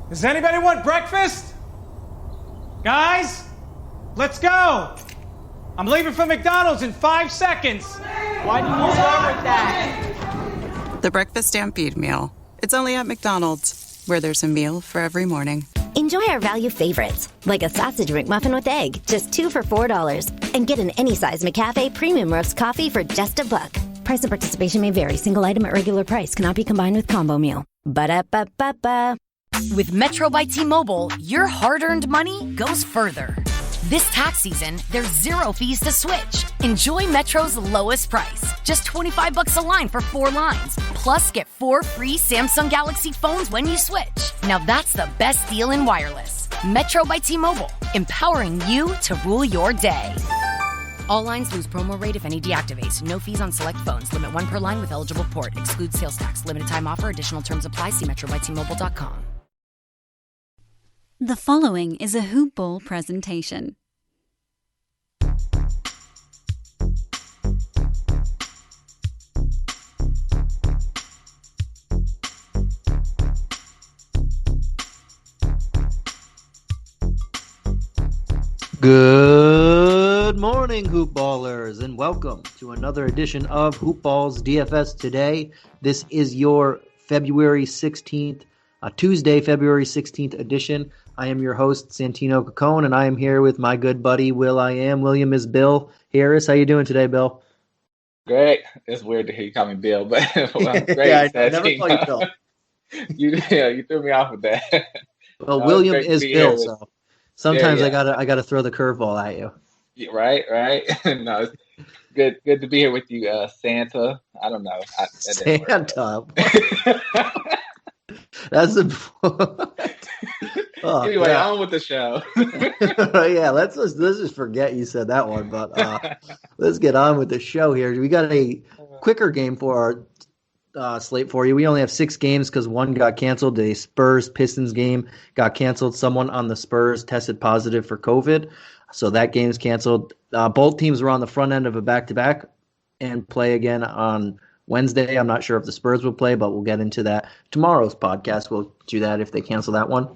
Does anybody want breakfast? Guys, let's go. I'm leaving for McDonald's in 5 seconds. Why did you start with that? The Breakfast Stampede Meal. It's only at McDonald's, where there's a meal for every morning. Enjoy our value favorites, like a sausage McMuffin with egg, just 2 for $4. And get an any-size McCafe Premium Roast Coffee for just $1. Price and participation may vary. Single item at regular price cannot be combined with combo meal. Ba-da-ba-ba-ba. With Metro by T-Mobile, your hard-earned money goes further. This tax season, there's 0 fees to switch. Enjoy Metro's lowest price, just $25 a line for 4 lines. Plus, get 4 free Samsung Galaxy phones when you switch. Now that's the best deal in wireless. Metro by T-Mobile, empowering you to rule your day. All lines lose promo rate if any deactivates. No fees on select phones. Limit 1 per line with eligible port. Excludes sales tax. Limited time offer. Additional terms apply. See metrobytmobile.com. The following is a Hoop Ball presentation. Good morning, Hoop Ballers, and welcome to another edition of Hoop Balls DFS Today. This is your February 16th, Tuesday, February 16th edition. I am your host, Santino Cacone, and I am here with my good buddy, William is Bill Harris. How you doing today, Bill? Great. It's weird to hear you call me Bill, but well, I'm great. Yeah, I never call you Bill. You threw me off with that. Well, William is Bill, so sometimes yeah. I gotta throw the curveball at you. Yeah, right. No, it's good to be here with you, Santa. I don't know. Santa. That's anyway, on with the show. Yeah, let's just forget you said that one, but let's get on with the show here. We got a quicker game for our slate for you. We only have 6 games because one got canceled. The Spurs-Pistons game got canceled. Someone on the Spurs tested positive for COVID, so that game's canceled. Both teams were on the front end of a back-to-back and play again on Wednesday. I'm not sure if the Spurs will play, but we'll get into that tomorrow's podcast. We'll do that if they cancel that one.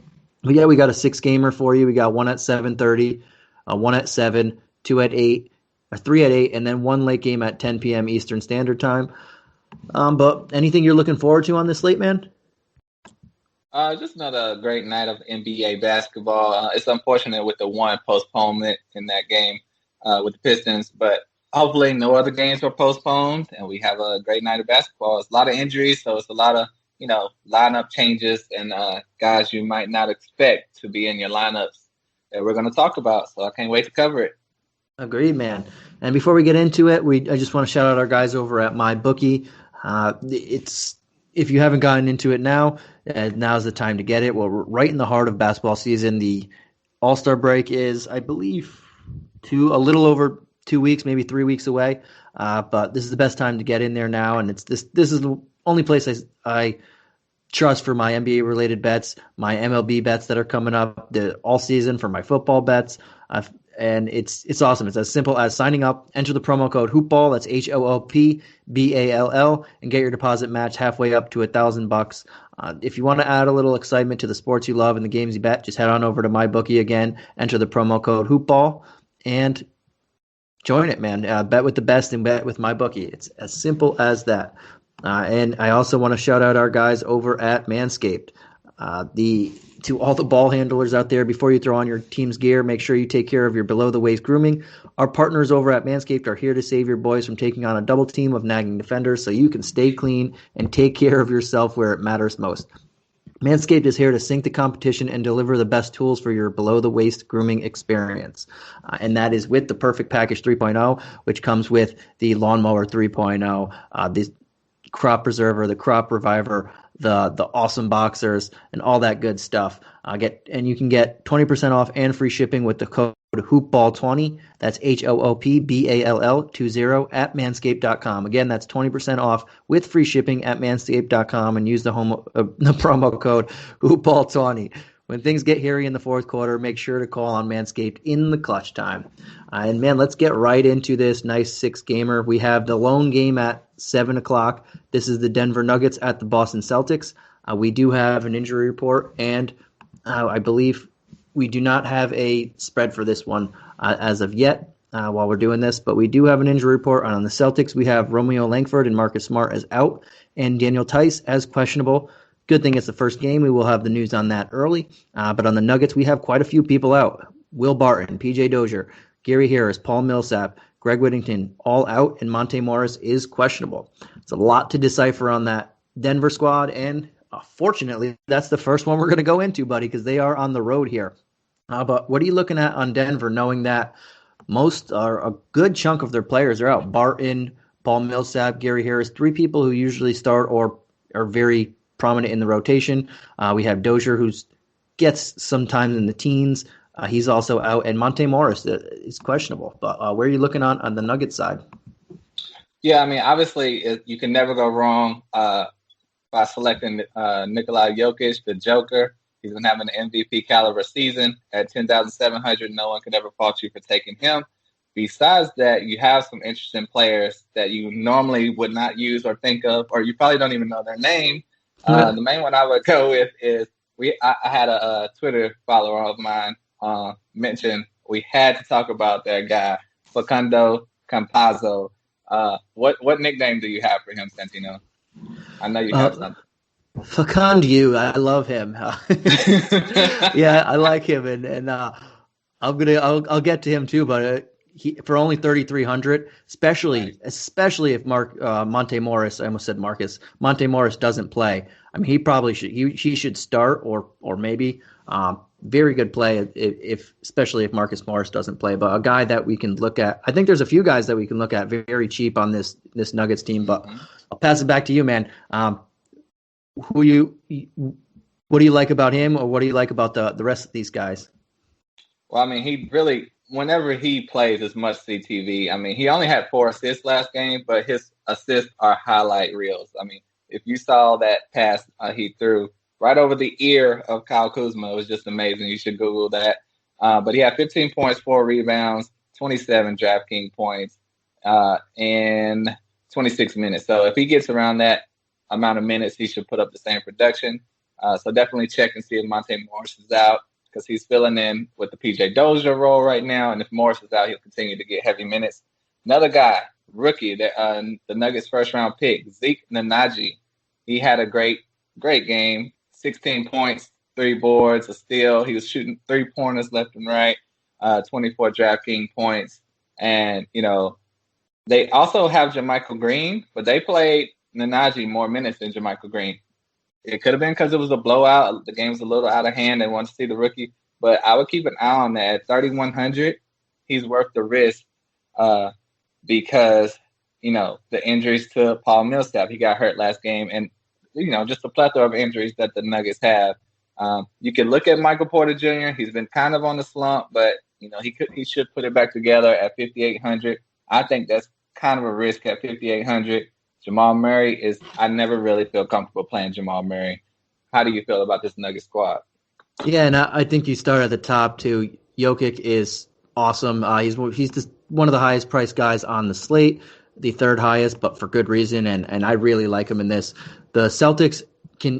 But yeah, we got a 6-gamer for you. We got one at 7:30, one at 7, 2 at 8, 3 at 8, and then one late game at 10 p.m. Eastern Standard Time. But anything you're looking forward to on this slate, man? Just another great night of NBA basketball. It's unfortunate with the one postponement in that game with the Pistons, but hopefully no other games were postponed, and we have a great night of basketball. It's a lot of injuries, so it's a lot of, lineup changes and guys you might not expect to be in your lineups that we're going to talk about. So I can't wait to cover it. Agreed, man. And before we get into it, I just want to shout out our guys over at MyBookie. If you haven't gotten into it now, now's the time to get it. Well, we're right in the heart of basketball season. The All-Star break is, I believe, a little over 2 weeks, maybe 3 weeks away. But this is the best time to get in there now, and this is the only place I trust for my NBA related bets, my MLB bets that are coming up all season, for my football bets. And it's awesome. It's as simple as signing up, enter the promo code HoopBall, that's HOOPBALL, and get your deposit matched halfway up to $1,000. If you want to add a little excitement to the sports you love and the games you bet, just head on over to MyBookie again, enter the promo code HoopBall, and join it, man. Bet with the best and bet with MyBookie. It's as simple as that. And I also want to shout out our guys over at Manscaped. To all the ball handlers out there, before you throw on your team's gear, make sure you take care of your below-the-waist grooming. Our partners over at Manscaped are here to save your boys from taking on a double team of nagging defenders so you can stay clean and take care of yourself where it matters most. Manscaped is here to sink the competition and deliver the best tools for your below-the-waist grooming experience. And that is with the Perfect Package 3.0, which comes with the Lawnmower 3.0, the Crop Preserver, the Crop Reviver, the awesome boxers, and all that good stuff. And you can get 20% off and free shipping with the code HoopBall20. That's HOOPBALL20 at manscaped.com. Again, that's 20% off with free shipping at manscaped.com, and use the promo code HoopBall20. When things get hairy in the fourth quarter, make sure to call on Manscaped in the clutch time. And man, let's get right into this nice 6-gamer. We have the lone game at 7 o'clock. This is the Denver Nuggets at the Boston Celtics. We do have an injury report and I believe we do not have a spread for this one as of yet while we're doing this, but we do have an injury report. On the Celtics, we have Romeo Langford and Marcus Smart as out, and Daniel Tice as questionable. Good thing it's the first game. We will have the news on that early. But on the Nuggets, we have quite a few people out. Will Barton, PJ Dozier, Gary Harris, Paul Millsap, Greg Whittington, all out, and Monte Morris is questionable. It's a lot to decipher on that Denver squad, and fortunately, that's the first one we're going to go into, buddy, because they are on the road here. But what are you looking at on Denver, knowing that a good chunk of their players are out? Barton, Paul Millsap, Gary Harris, three people who usually start or are very prominent in the rotation. We have Dozier, who gets sometimes in the teens. He's also out, and Monte Morris is questionable. But where are you looking on the Nuggets side? Yeah, I mean, obviously, you can never go wrong by selecting Nikola Jokic, the Joker. He's been having an MVP caliber season at 10,700. No one could ever fault you for taking him. Besides that, you have some interesting players that you normally would not use or think of, or you probably don't even know their name. The main one I would go with is I had a Twitter follower of mine mention we had to talk about that guy, Facundo Campazzo. What nickname do you have for him, Santino? I know you have something. Facundo, I love him. Yeah, I like him, and I'll get to him too. But for only 3,300, especially if Monte Morris, I almost said Marcus, Monte Morris doesn't play. I mean, he probably should. He should start or maybe. Very good play especially if Marcus Morris doesn't play. But a guy that we can look at, I think there's a few guys that we can look at very cheap on this Nuggets team. But I'll pass it back to you, man. What do you like about him, or what do you like about the rest of these guys? Well, I mean, he really, whenever he plays, it's must-see TV. I mean, he only had 4 assists last game, but his assists are highlight reels. I mean, if you saw that pass he threw right over the ear of Kyle Kuzma, it was just amazing. You should Google that. But he had 15 points, 4 rebounds, 27 DraftKings points in 26 minutes. So if he gets around that amount of minutes, he should put up the same production. So definitely check and see if Monte Morris is out, because he's filling in with the PJ Dozier role right now. And if Morris is out, he'll continue to get heavy minutes. Another guy, rookie, the Nuggets first-round pick, Zeke Nnaji. He had a great game. 16 points, 3 boards, a steal. He was shooting 3-pointers left and right, 24 DraftKings points. And, they also have JaMychal Green, but they played Nnaji more minutes than JaMychal Green. It could have been because it was a blowout. The game was a little out of hand. They wanted to see the rookie. But I would keep an eye on that. At 3,100, he's worth the risk because, the injuries to Paul Millsap. He got hurt last game. And, just a plethora of injuries that the Nuggets have. You can look at Michael Porter Jr. He's been kind of on the slump, but he should put it back together at 5,800. I think that's kind of a risk at 5,800. Jamal Murray I never really feel comfortable playing Jamal Murray. How do you feel about this Nuggets squad? Yeah, and I think you start at the top too. Jokic is awesome. He's one of the highest priced guys on the slate, the third highest, but for good reason. And I really like him in this. The Celtics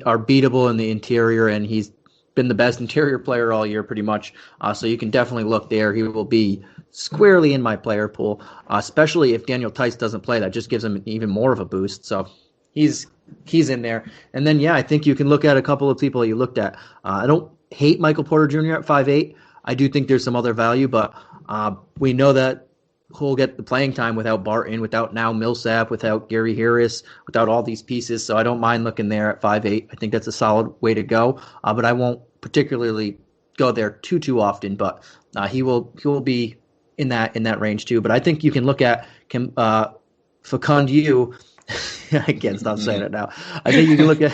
are beatable in the interior, and he's been the best interior player all year pretty much. So you can definitely look there. He will be squarely in my player pool, especially if Daniel Tice doesn't play. That just gives him even more of a boost. So he's in there. And then, I think you can look at a couple of people you looked at. I don't hate Michael Porter Jr. at 5'8". I do think there's some other value, but we know that he'll get the playing time without Barton, without now Millsap, without Gary Harris, without all these pieces. So I don't mind looking there at 5'8". I think that's a solid way to go, but I won't particularly go there too often. But he will be in that range too. But I think you can look at Facundo. I can't stop saying it now. I think you can look at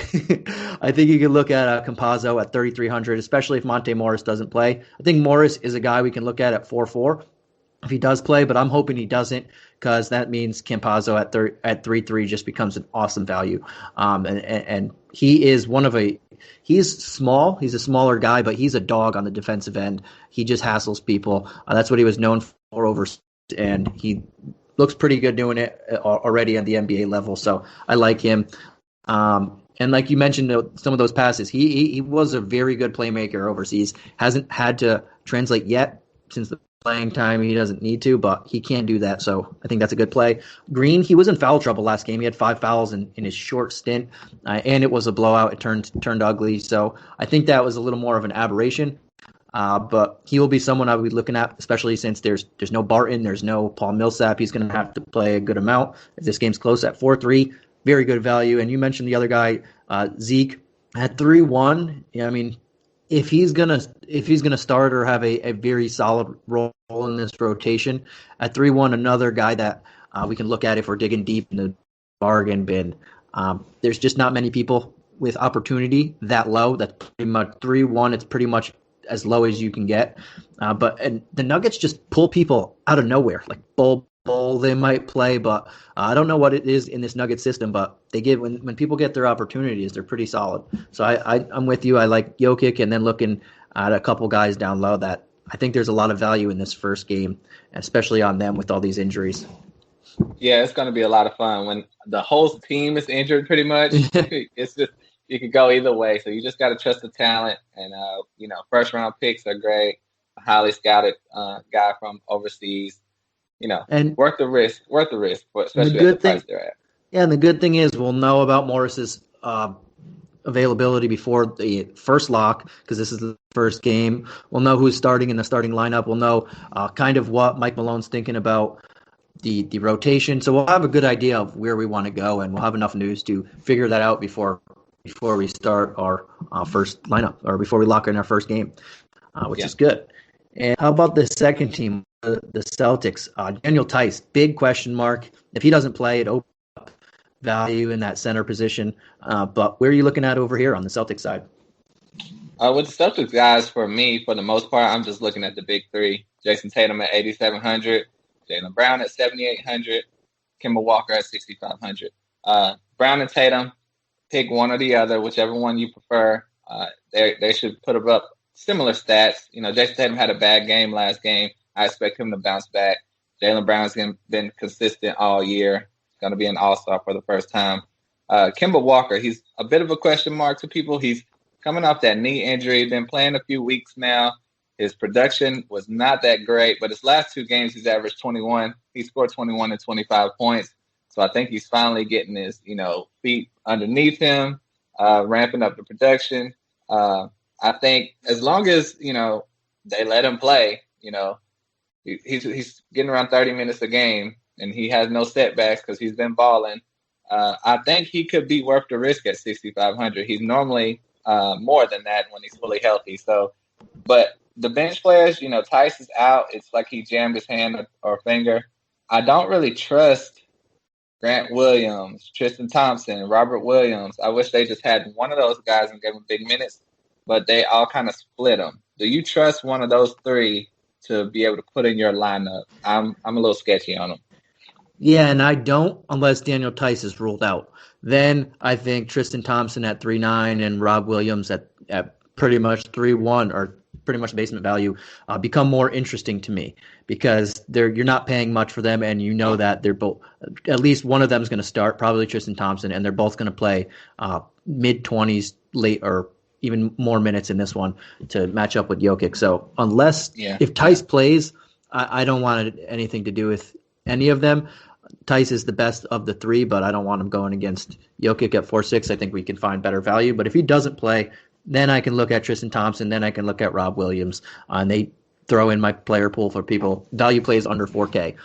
Campazzo at 3,300, especially if Monte Morris doesn't play. I think Morris is a guy we can look at 4.4 if he does play, but I'm hoping he doesn't, because that means Campazzo at 3.3 just becomes an awesome value. And he is he's small. He's a smaller guy, but he's a dog on the defensive end. He just hassles people. That's what he was known for and he looks pretty good doing it already at the NBA level. So I like him. And And like you mentioned, some of those passes, he was a very good playmaker overseas. Hasn't had to translate yet since the playing time. He doesn't need to, but he can do that. So I think that's a good play. Green, he was in foul trouble last game. He had 5 fouls in his short stint, and it was a blowout. It turned ugly. So I think that was a little more of an aberration. But he will be someone I would be looking at, especially since there's no Barton, there's no Paul Millsap. He's going to have to play a good amount. If this game's close at 4-3, very good value. And you mentioned the other guy, Zeke, at 3-1. Yeah, I mean, if he's gonna start or have a very solid role in this rotation, at 3-1, another guy that we can look at if we're digging deep in the bargain bin. There's just not many people with opportunity that low. That's pretty much 3-1. It's pretty much as low as you can get. But the Nuggets just pull people out of nowhere, like Bull they might play, but I don't know what it is in this Nugget system, but they give when people get their opportunities, they're pretty solid. So I'm with you. I like Jokic, and then looking at a couple guys down low that I think there's a lot of value in this first game, especially on them with all these injuries. Yeah, it's going to be a lot of fun when the whole team is injured pretty much. It's just, you could go either way. So you just got to trust the talent. And, first round picks are great. A highly scouted guy from overseas, and worth the risk, especially at the price they're at. Yeah, and the good thing is we'll know about Morris's availability before the first lock, because this is the first game. We'll know who's starting in the starting lineup. We'll know kind of what Mike Malone's thinking about the rotation. So we'll have a good idea of where we want to go, and we'll have enough news to figure that out before we start our first lineup, or before we lock in our first game, which is good. And how about the second team, the Celtics? Daniel Tice, big question mark. If he doesn't play, it opens up value in that center position. But where are you looking at over here on the Celtics side? With the Celtics guys, for me, for the most part, I'm just looking at the big three. Jayson Tatum at 8,700, Jaylen Brown at 7,800, Kemba Walker at 6,500. Brown and Tatum, pick one or the other, whichever one you prefer. They should put up similar stats. Jayson Tatum had a bad game last game. I expect him to bounce back. Jaylen Brown's been consistent all year. He's going to be an all-star for the first time. Kemba Walker, he's a bit of a question mark to people. He's coming off that knee injury, been playing a few weeks now. His production was not that great, but his last 2 games, he's averaged 21. He scored 21 and 25 points. So I think he's finally getting his, feet underneath him, ramping up the production. I think as long as, they let him play, he's getting around 30 minutes a game, and he has no setbacks because he's been balling. I think he could be worth the risk at 6,500. He's normally more than that when he's fully healthy. So, but the bench players, Tice is out. It's like he jammed his hand or finger. I don't really trust Grant Williams, Tristan Thompson, Robert Williams. I wish they just had one of those guys and gave them big minutes, but they all kind of split them. Do you trust one of those three to be able to put in your lineup? I'm a little sketchy on them. Yeah, and I don't unless Daniel Tice is ruled out. Then I think Tristan Thompson at 3.9 and Rob Williams at pretty much 3.1 or pretty much basement value become more interesting to me, because you're not paying much for them, and that they're both, at least one of them is going to start, probably Tristan Thompson, and they're both going to play mid-20s late or even more minutes in this one to match up with Jokic. So if Tice plays, I don't want anything to do with any of them. Tice is the best of the three, but I don't want him going against Jokic at 4.6. I think we can find better value. But if he doesn't play, then I can look at Tristan Thompson. Then I can look at Rob Williams. And they throw in my player pool for people. Value plays under 4K.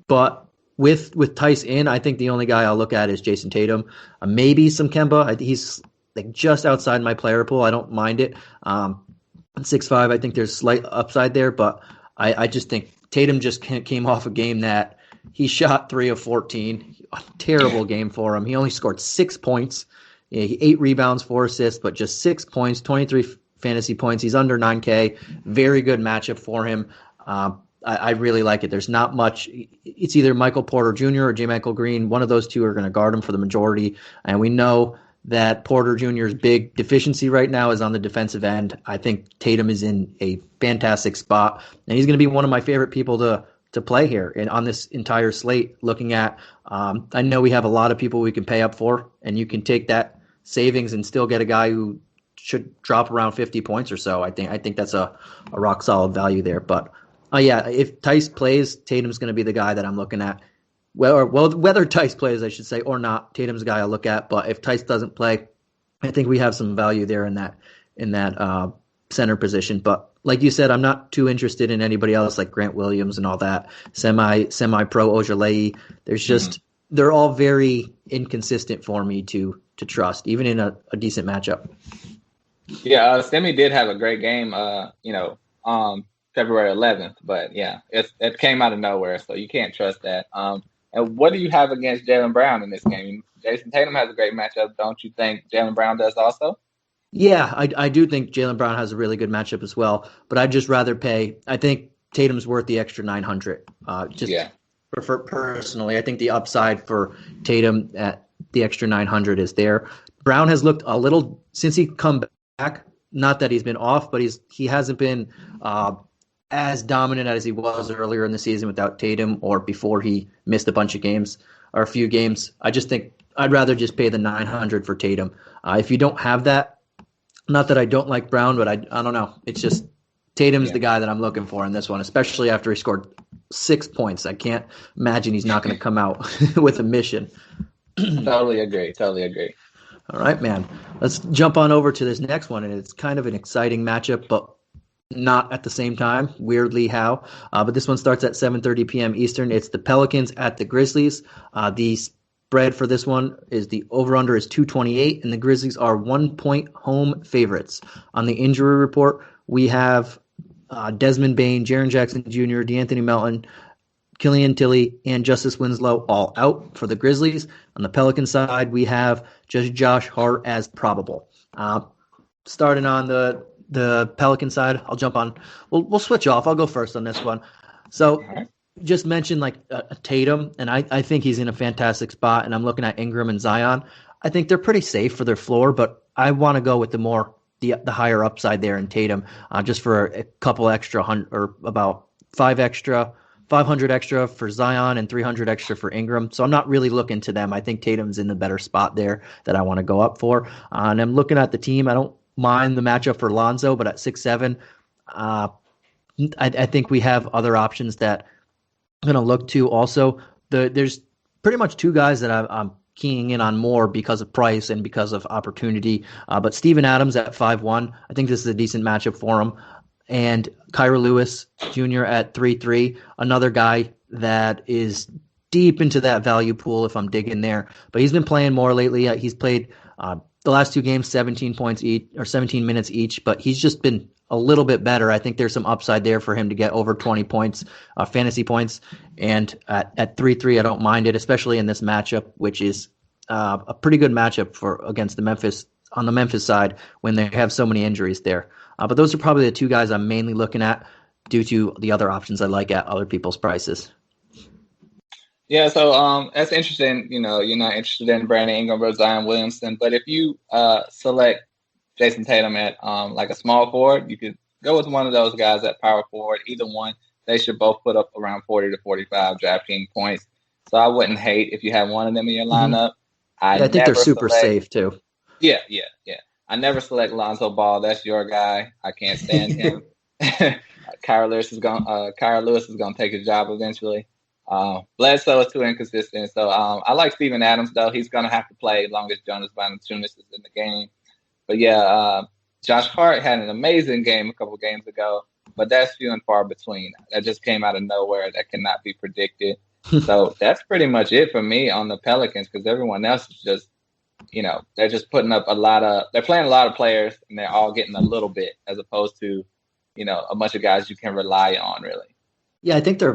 But with Tice in, I think the only guy I'll look at is Jayson Tatum. Maybe some Kemba. He's like just outside my player pool. I don't mind it. 6.5, I think there's slight upside there. But I just think Tatum just came off a game that he shot 3 of 14. A terrible game for him. He only scored 6 points. 8 rebounds, 4 assists, but just 6 points, 23 fantasy points. He's under 9K. Very good matchup for him. I really like it. There's not much. It's either Michael Porter Jr. or J. Michael Green. One of those two are going to guard him for the majority. And we know that Porter Jr.'s big deficiency right now is on the defensive end. I think Tatum is in a fantastic spot. And he's going to be one of my favorite people to to play here and on this entire slate. Looking at, I know we have a lot of people we can pay up for, and you can take that savings and still get a guy who should drop around 50 points or so. I think that's a rock solid value there. But yeah, if Tice plays, Tatum's going to be the guy that I'm looking at. Well, whether Tice plays, I should say, or not, Tatum's the guy I'll look at. But if Tice doesn't play, I think we have some value there in that center position. But like you said, I'm not too interested in anybody else like Grant Williams and all that semi pro Ojolei. There's just they're all very inconsistent for me to trust, even in a decent matchup. Yeah, Semi did have a great game, February 11th, but yeah, it came out of nowhere, so you can't trust that. And what do you have against Jaylen Brown in this game? Jayson Tatum has a great matchup. Don't you think Jaylen Brown does also? Yeah, I do think Jaylen Brown has a really good matchup as well, but I'd just rather pay. I think Tatum's worth the extra 900. Personally, I think the upside for Tatum at the extra 900 is there. Brown has looked a little since he come back. Not that he's been off, but he hasn't been as dominant as he was earlier in the season without Tatum, or before he missed a bunch of games or a few games. I just think I'd rather just pay the 900 for Tatum. If you don't have that, not that I don't like Brown, but I don't know. It's just Tatum's the guy that I'm looking for in this one, especially after he scored 6 points. I can't imagine he's not going to come out with a mission. Totally agree. All right, man. Let's jump on over to this next one, and it's kind of an exciting matchup, but not at the same time. Weirdly how. But this one starts at 7:30 p.m. Eastern. It's the Pelicans at the Grizzlies. The spread for this one is the over-under is 228, and the Grizzlies are 1-point home favorites. On the injury report, we have Desmond Bane, Jaren Jackson Jr., DeAnthony Melton, Killian Tilly, and Justice Winslow all out for the Grizzlies. On the Pelican side, we have just Josh Hart as probable. Starting on the Pelican side, I'll jump on. We'll switch off. I'll go first on this one. So just mentioned like Tatum, and I think he's in a fantastic spot, and I'm looking at Ingram and Zion. I think they're pretty safe for their floor, but I want to go with the higher upside there in Tatum, just for a couple extra, or about 500 extra for Zion and 300 extra for Ingram. So I'm not really looking to them. I think Tatum's in the better spot there that I want to go up for. And I'm looking at the team. I don't mind the matchup for Lonzo, but at 6'7", I think we have other options that I'm going to look to also. There's pretty much two guys that I'm keying in on more because of price and because of opportunity. But Steven Adams at 5'1", I think this is a decent matchup for him. And Kyra Lewis Jr. at 3'3", another guy that is deep into that value pool if I'm digging there. But he's been playing more lately. He's played the last two games 17 points each, or 17 minutes each, but he's just been a little bit better. I think there's some upside there for him to get over 20 points, fantasy points. And at 3'3", I don't mind it, especially in this matchup, which is a pretty good matchup against the Memphis side when they have so many injuries there. But those are probably the two guys I'm mainly looking at due to the other options I like at other people's prices. Yeah, so that's interesting. You're not interested in Brandon Ingram or Zion Williamson, but if you select Jayson Tatum at like a small forward, you could go with one of those guys at power forward. Either one, they should both put up around 40 to 45 DraftKings points. So I wouldn't hate if you have one of them in your lineup. I think they're super safe too. Yeah. I never select Lonzo Ball. That's your guy. I can't stand him. Kyra Lewis is gonna take his job eventually. Bledsoe is too inconsistent. So I like Steven Adams though. He's gonna have to play as long as Jonas Valanciunas is in the game. But yeah, Josh Hart had an amazing game a couple games ago, but that's few and far between. That just came out of nowhere. That cannot be predicted. So that's pretty much it for me on the Pelicans, because everyone else is just, they're just putting up they're playing a lot of players, and they're all getting a little bit, as opposed to, a bunch of guys you can rely on, really. Yeah, I think they're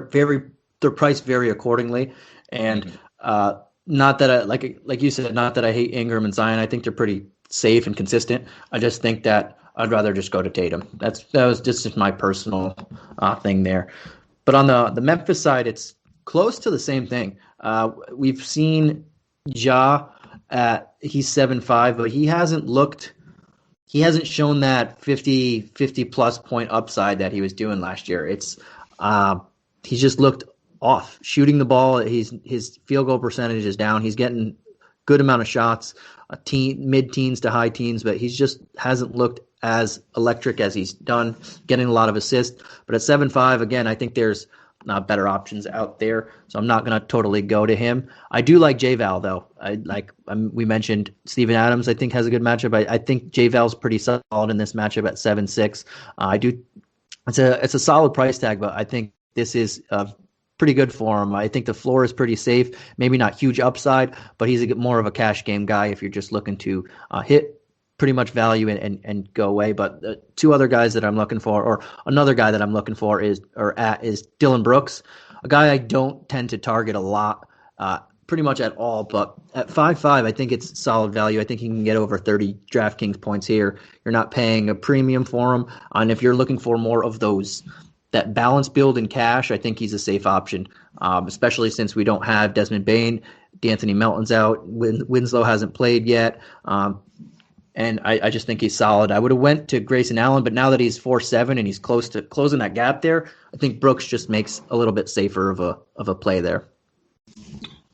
priced very accordingly, and not that I, like you said, not that I hate Ingram and Zion. I think they're pretty safe and consistent. I just think that I'd rather just go to Tatum. That was just my personal thing there. But on the Memphis side, it's close to the same thing. We've seen Ja he's 7'5", but he hasn't shown that 50 plus point upside that he was doing last year. It's he's just looked off. Shooting the ball, his field goal percentage is down. He's getting good amount of shots, mid-teens to high teens, but he's just hasn't looked as electric as he's done, getting a lot of assists. But at 7.5, again, I think there's better options out there, so I'm not going to totally go to him. I do like J-Val, though. We mentioned Steven Adams, I think, has a good matchup. I think J-Val's pretty solid in this matchup at 7.6. It's a solid price tag, but I think this is pretty good for him. I think the floor is pretty safe. Maybe not huge upside, but he's more of a cash game guy if you're just looking to hit pretty much value and go away. But two other guys that I'm looking for, or another guy that I'm looking for is Dylan Brooks, a guy I don't tend to target a lot, pretty much at all. But at 5.5, I think it's solid value. I think he can get over 30 DraftKings points here. You're not paying a premium for him. And if you're looking for more of that balance build in cash, I think he's a safe option, especially since we don't have Desmond Bane. D'Anthony Melton's out. Winslow hasn't played yet. And I just think he's solid. I would have went to Grayson Allen, but now that he's 4.7 and he's close to closing that gap there, I think Brooks just makes a little bit safer of a play there.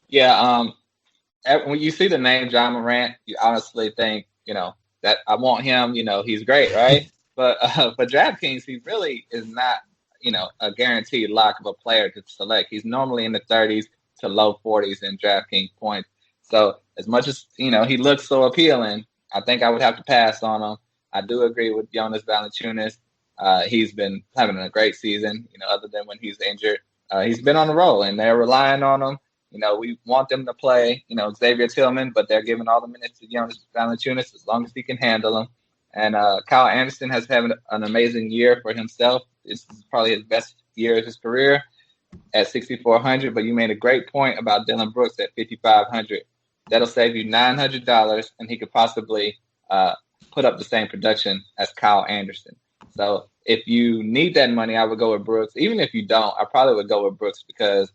Yeah, when you see the name John Morant, you honestly think, that I want him. He's great, right? But for DraftKings, he really is not, a guaranteed lock of a player to select. He's normally in the 30s to low 40s in DraftKings points. So as much as, he looks so appealing, I think I would have to pass on him. I do agree with Jonas Valanciunas. He's been having a great season, other than when he's injured. He's been on the roll, and they're relying on him. We want them to play, Xavier Tillman, but they're giving all the minutes to Jonas Valanciunas as long as he can handle them. And Kyle Anderson has had an amazing year for himself. This is probably his best year of his career at 6,400. But you made a great point about Dylan Brooks at 5,500. That'll save you $900, and he could possibly put up the same production as Kyle Anderson. So if you need that money, I would go with Brooks. Even if you don't, I probably would go with Brooks because,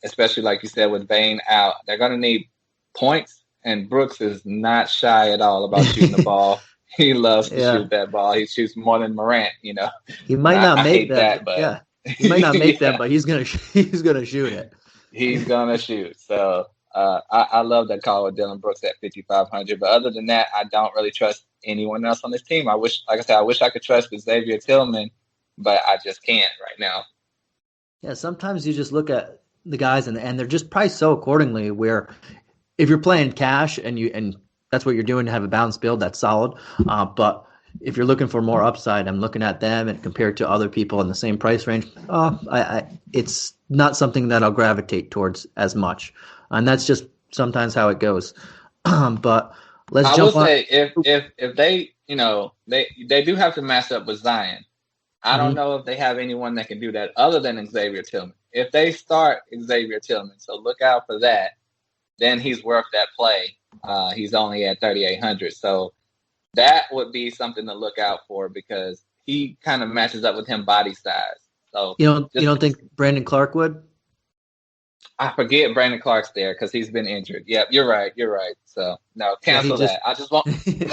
especially like you said, with Bane out, they're going to need points, and Brooks is not shy at all about shooting the ball. He loves to shoot that ball. He shoots more than Morant, He might not make that, but yeah. He might not make them, but he's gonna shoot it. He's gonna shoot. So I love that call with Dylan Brooks at 5,500. But other than that, I don't really trust anyone else on this team. I wish I could trust Xavier Tillman, but I just can't right now. Yeah, sometimes you just look at the guys and they're just priced so accordingly. Where if you're playing cash and that's what you're doing to have a balanced build, that's solid. But if you're looking for more upside, I'm looking at them and compared to other people in the same price range. It's not something that I'll gravitate towards as much, and that's just sometimes how it goes. But let's jump on. I will say if they they do have to match up with Zion. I don't know if they have anyone that can do that other than Xavier Tillman. If they start Xavier Tillman, so look out for that. Then he's worth that play. He's only at 3,800, so that would be something to look out for because he kind of matches up with him body size. So you don't think Brandon Clark would? I forget Brandon Clark's there because he's been injured. Yep, you're right. So no, cancel that. I just want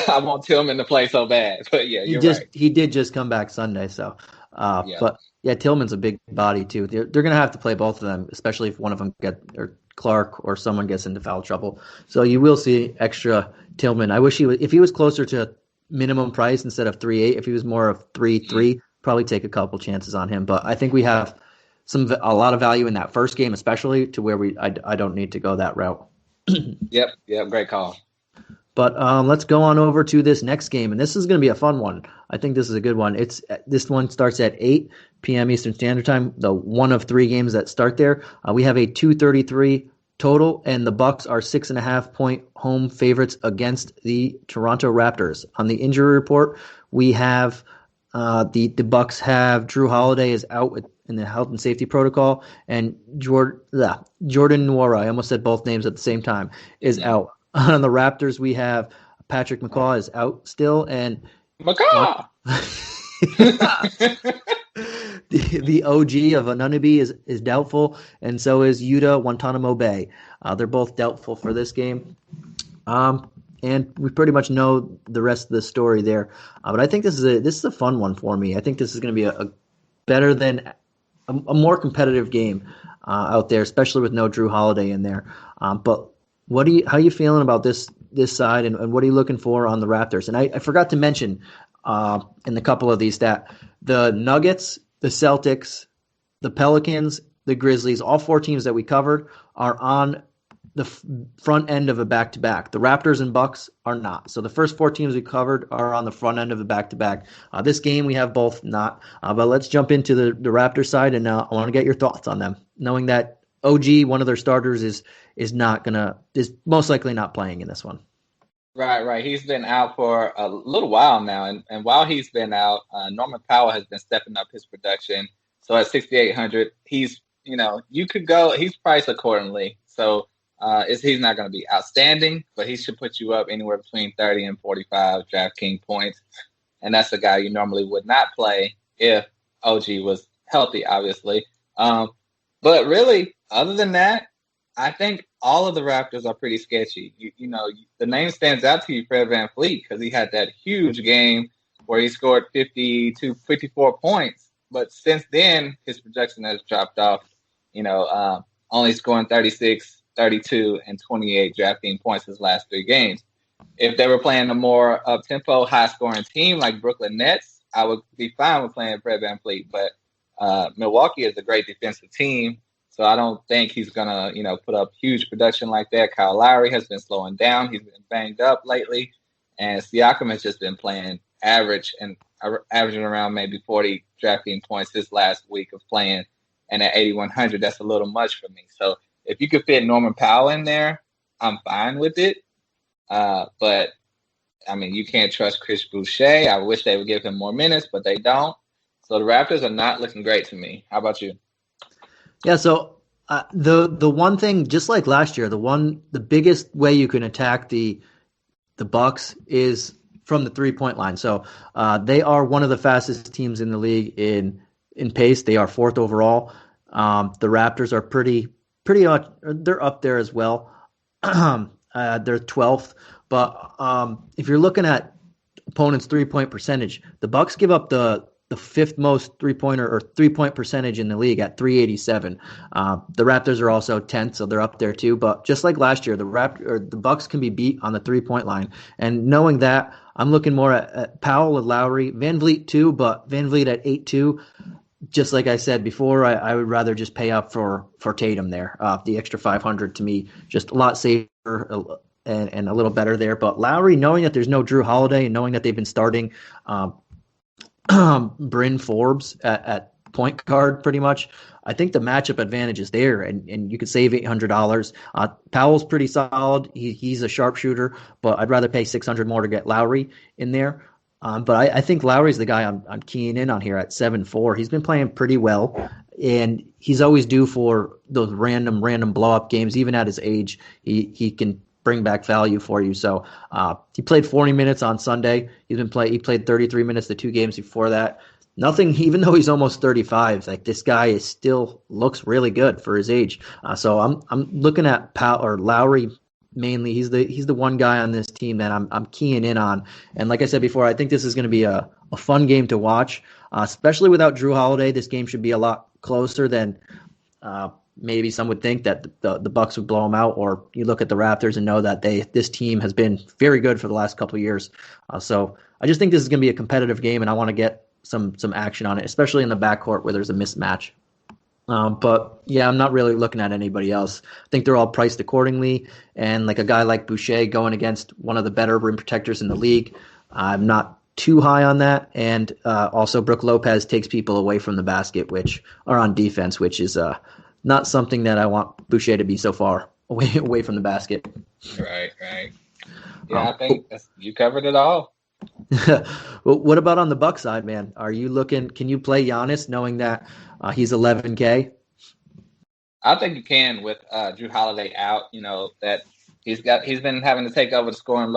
I want Tillman to play so bad. But yeah, right. He did just come back Sunday, so but yeah, Tillman's a big body too. They're gonna have to play both of them, especially if one of them Clark or someone gets into foul trouble. So you will see extra Tillman. I wish if he was closer to minimum price instead of 3.8, if he was more of 3.3, probably take a couple chances on him. But I think we have a lot of value in that first game, especially to where I don't need to go that route. Yep, great call. But let's go on over to this next game, and this is going to be a fun one. I think this is a good one. This one starts at 8 p.m. Eastern Standard Time, the one of three games that start there. We have a 233 total, and the Bucks are 6.5-point home favorites against the Toronto Raptors. On the injury report, we have the Bucks have Drew Holiday is out in the health and safety protocol, and Jordan Nwora, I almost said both names at the same time, is out. On the Raptors, we have Patrick McCaw is out still, and McCaw! the OG of Anunoby is doubtful, and so is Yuta Watanabe. They're both doubtful for this game. And we pretty much know the rest of the story there. But I think this is a fun one for me. I think this is going to be a better than a more competitive game out there, especially with no Drew Holiday in there. But how are you feeling about this side, and what are you looking for on the Raptors? And I forgot to mention in a couple of these that the Nuggets, the Celtics, the Pelicans, the Grizzlies, all four teams that we covered are on the front end of a back-to-back. The Raptors and Bucks are not. So the first four teams we covered are on the front end of the back-to-back. This game we have both not. But let's jump into the Raptors side, and I want to get your thoughts on them, knowing that OG, one of their starters, is most likely not playing in this one. Right. He's been out for a little while now, and while he's been out, Norman Powell has been stepping up his production. So at 6,800, he's priced accordingly. So he's not going to be outstanding, but he should put you up anywhere between 30 and 45 DraftKings points, and that's a guy you normally would not play if OG was healthy, obviously. But really, other than that, I think all of the Raptors are pretty sketchy. The name stands out to you, Fred VanVleet, because he had that huge game where he scored 54 points. But since then, his projection has dropped off, only scoring 36, 32, and 28 DraftKings points his last three games. If they were playing a more up-tempo, high-scoring team like Brooklyn Nets, I would be fine with playing Fred VanVleet. But Milwaukee is a great defensive team. So I don't think he's going to, put up huge production like that. Kyle Lowry has been slowing down. He's been banged up lately. And Siakam has just been playing average and averaging around maybe 40 DraftKings points this last week of playing. And at 8,100, that's a little much for me. So if you could fit Norman Powell in there, I'm fine with it. But, you can't trust Chris Boucher. I wish they would give him more minutes, but they don't. So the Raptors are not looking great to me. How about you? Yeah, so the one thing, just like last year, the biggest way you can attack the Bucks is from the 3-point line. So they are one of the fastest teams in the league in pace. They are fourth overall. The Raptors are pretty they're up there as well. They're 12th. But if you're looking at opponents' 3-point percentage, the Bucks give up the fifth most 3-point percentage in the league at 387. The Raptors are also 10th, so they're up there too. But just like last year, the Bucks can be beat on the 3-point line. And knowing that, I'm looking more at Powell and Lowry, VanVleet too, but VanVleet at 8-2. Just like I said before, I would rather just pay up for Tatum there. The extra 500 to me, just a lot safer and a little better there. But Lowry, knowing that there's no Drew Holiday and knowing that they've been starting Bryn Forbes at point guard pretty much, I think the matchup advantage is there, and you could save $800. Powell's pretty solid. He's a sharpshooter, but I'd rather pay $600 more to get Lowry in there. But I think Lowry's the guy I'm keying in on here at 7-4. He's been playing pretty well, and he's always due for those random blow-up games. Even at his age, he can bring back value for you. So he played 40 minutes on Sunday. He played 33 minutes the two games before that. Nothing, even though he's almost 35, like this guy still looks really good for his age. So I'm looking at Lowry mainly. He's the one guy on this team that I'm keying in on. And like I said before, I think this is going to be a fun game to watch, especially without Drew Holiday. This game should be a lot closer than maybe some would think, that the Bucks would blow them out, or you look at the Raptors and know that this team has been very good for the last couple of years. So I just think this is going to be a competitive game, and I want to get some action on it, especially in the backcourt where there's a mismatch. But yeah, I'm not really looking at anybody else. I think they're all priced accordingly, and like a guy like Boucher going against one of the better rim protectors in the league, I'm not too high on that. And also Brook Lopez takes people away from the basket, which are on defense, which is not something that I want Boucher to be so far away from the basket. Right. Yeah, I think you covered it all. Well, what about on the Bucks side, man? Are you looking? Can you play Giannis knowing that he's 11K? I think you can with Drew Holiday out. That he's been having to take over the scoring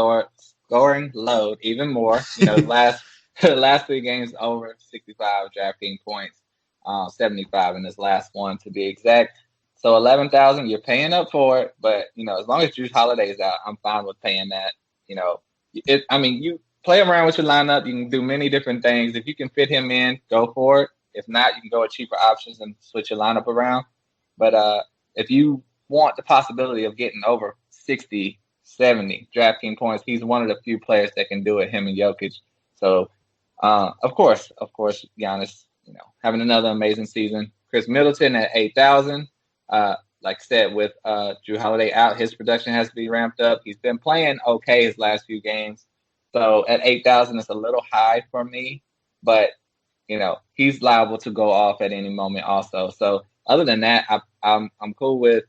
load even more. The last three games over 65 DraftKings points, 75 in this last one to be exact. So 11,000, you're paying up for it. But as long as Drew Holiday is out, I'm fine with paying that. You play around with your lineup. You can do many different things. If you can fit him in, go for it. If not, you can go with cheaper options and switch your lineup around. But if you want the possibility of getting over 60, 70 DraftKings points, he's one of the few players that can do it, him and Jokic. So, of course, Giannis, having another amazing season. Chris Middleton at 8,000. Like I said, with Jrue Holiday out, his production has to be ramped up. He's been playing okay his last few games. So at 8,000, it's a little high for me. But, he's liable to go off at any moment also. So other than that, I'm cool with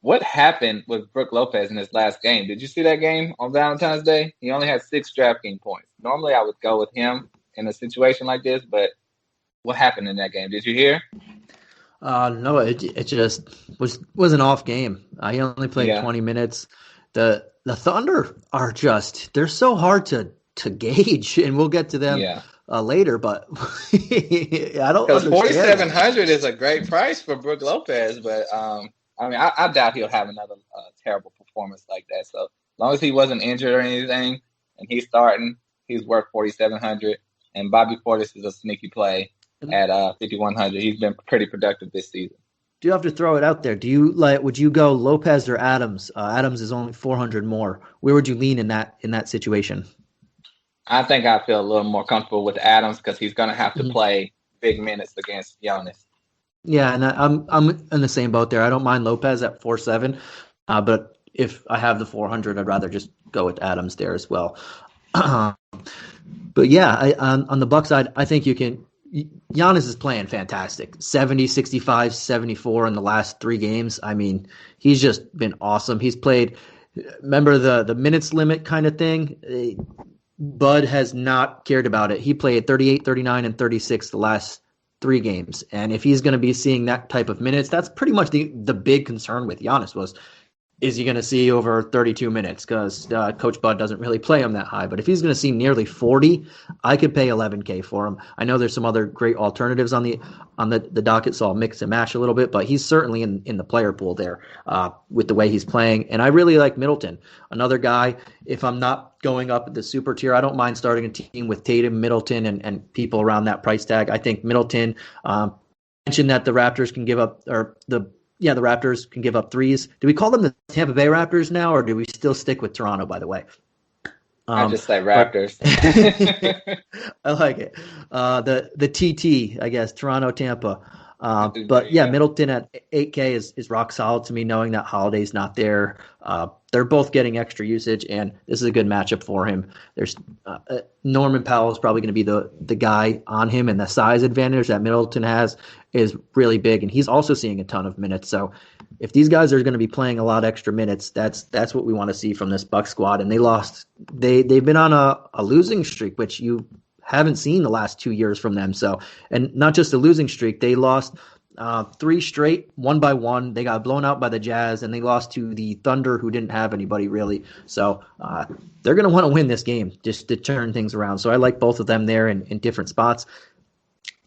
what happened with Brook Lopez in his last game. Did you see that game on Valentine's Day? He only had 6 DraftKings points. Normally I would go with him in a situation like this, but what happened in that game? Did you hear? No, it just was an off game. He only played 20 minutes. The Thunder are they're so hard to gauge, and we'll get to them later. But I don't understand. 4,700 is a great price for Brook Lopez, but I doubt he'll have another terrible performance like that. So as long as he wasn't injured or anything, and he's starting, he's worth 4,700. And Bobby Portis is a sneaky play at 5,100. He's been pretty productive this season. Do you have to throw it out there? Would you go Lopez or Adams? Adams is only 400 more. Where would you lean in that situation? I think I feel a little more comfortable with Adams because he's going to have to play big minutes against Giannis. Yeah, and I'm in the same boat there. I don't mind Lopez at 4.7, but if I have the 400, I'd rather just go with Adams there as well. But yeah, on the Bucks side, I think you can. Giannis is playing fantastic. 70, 65, 74 in the last 3 games. I mean, he's just been awesome. He's played. Remember the minutes limit kind of thing? Bud has not cared about it. He played 38, 39, and 36 the last 3 games. And if he's going to be seeing that type of minutes, that's pretty much the big concern with Giannis was, is he going to see over 32 minutes? Because Coach Bud doesn't really play him that high. But if he's going to see nearly 40, I could pay $11K for him. I know there's some other great alternatives on the docket, so I'll mix and match a little bit. But he's certainly in the player pool there with the way he's playing. And I really like Middleton, another guy. If I'm not going up at the super tier, I don't mind starting a team with Tatum, Middleton, and people around that price tag. I think Middleton mentioned that the Raptors can give up, the Raptors can give up threes. Do we call them the Tampa Bay Raptors now, or do we still stick with Toronto, by the way? I just say Raptors. I like it. The TT, I guess, Toronto, Tampa. But yeah, Middleton at 8K is rock solid to me, knowing that Holiday's not there. They're both getting extra usage, and this is a good matchup for him. There's Norman Powell is probably going to be the guy on him, and the size advantage that Middleton has is really big, and he's also seeing a ton of minutes. So if these guys are going to be playing a lot of extra minutes, that's what we want to see from this Bucks squad. And they've been on a losing streak, which you haven't seen the last 2 years from them. So, and not just a losing streak, they lost 3 straight, 1-1. They got blown out by the Jazz, and they lost to the Thunder, who didn't have anybody really. So they're going to want to win this game just to turn things around. So I like both of them there in different spots.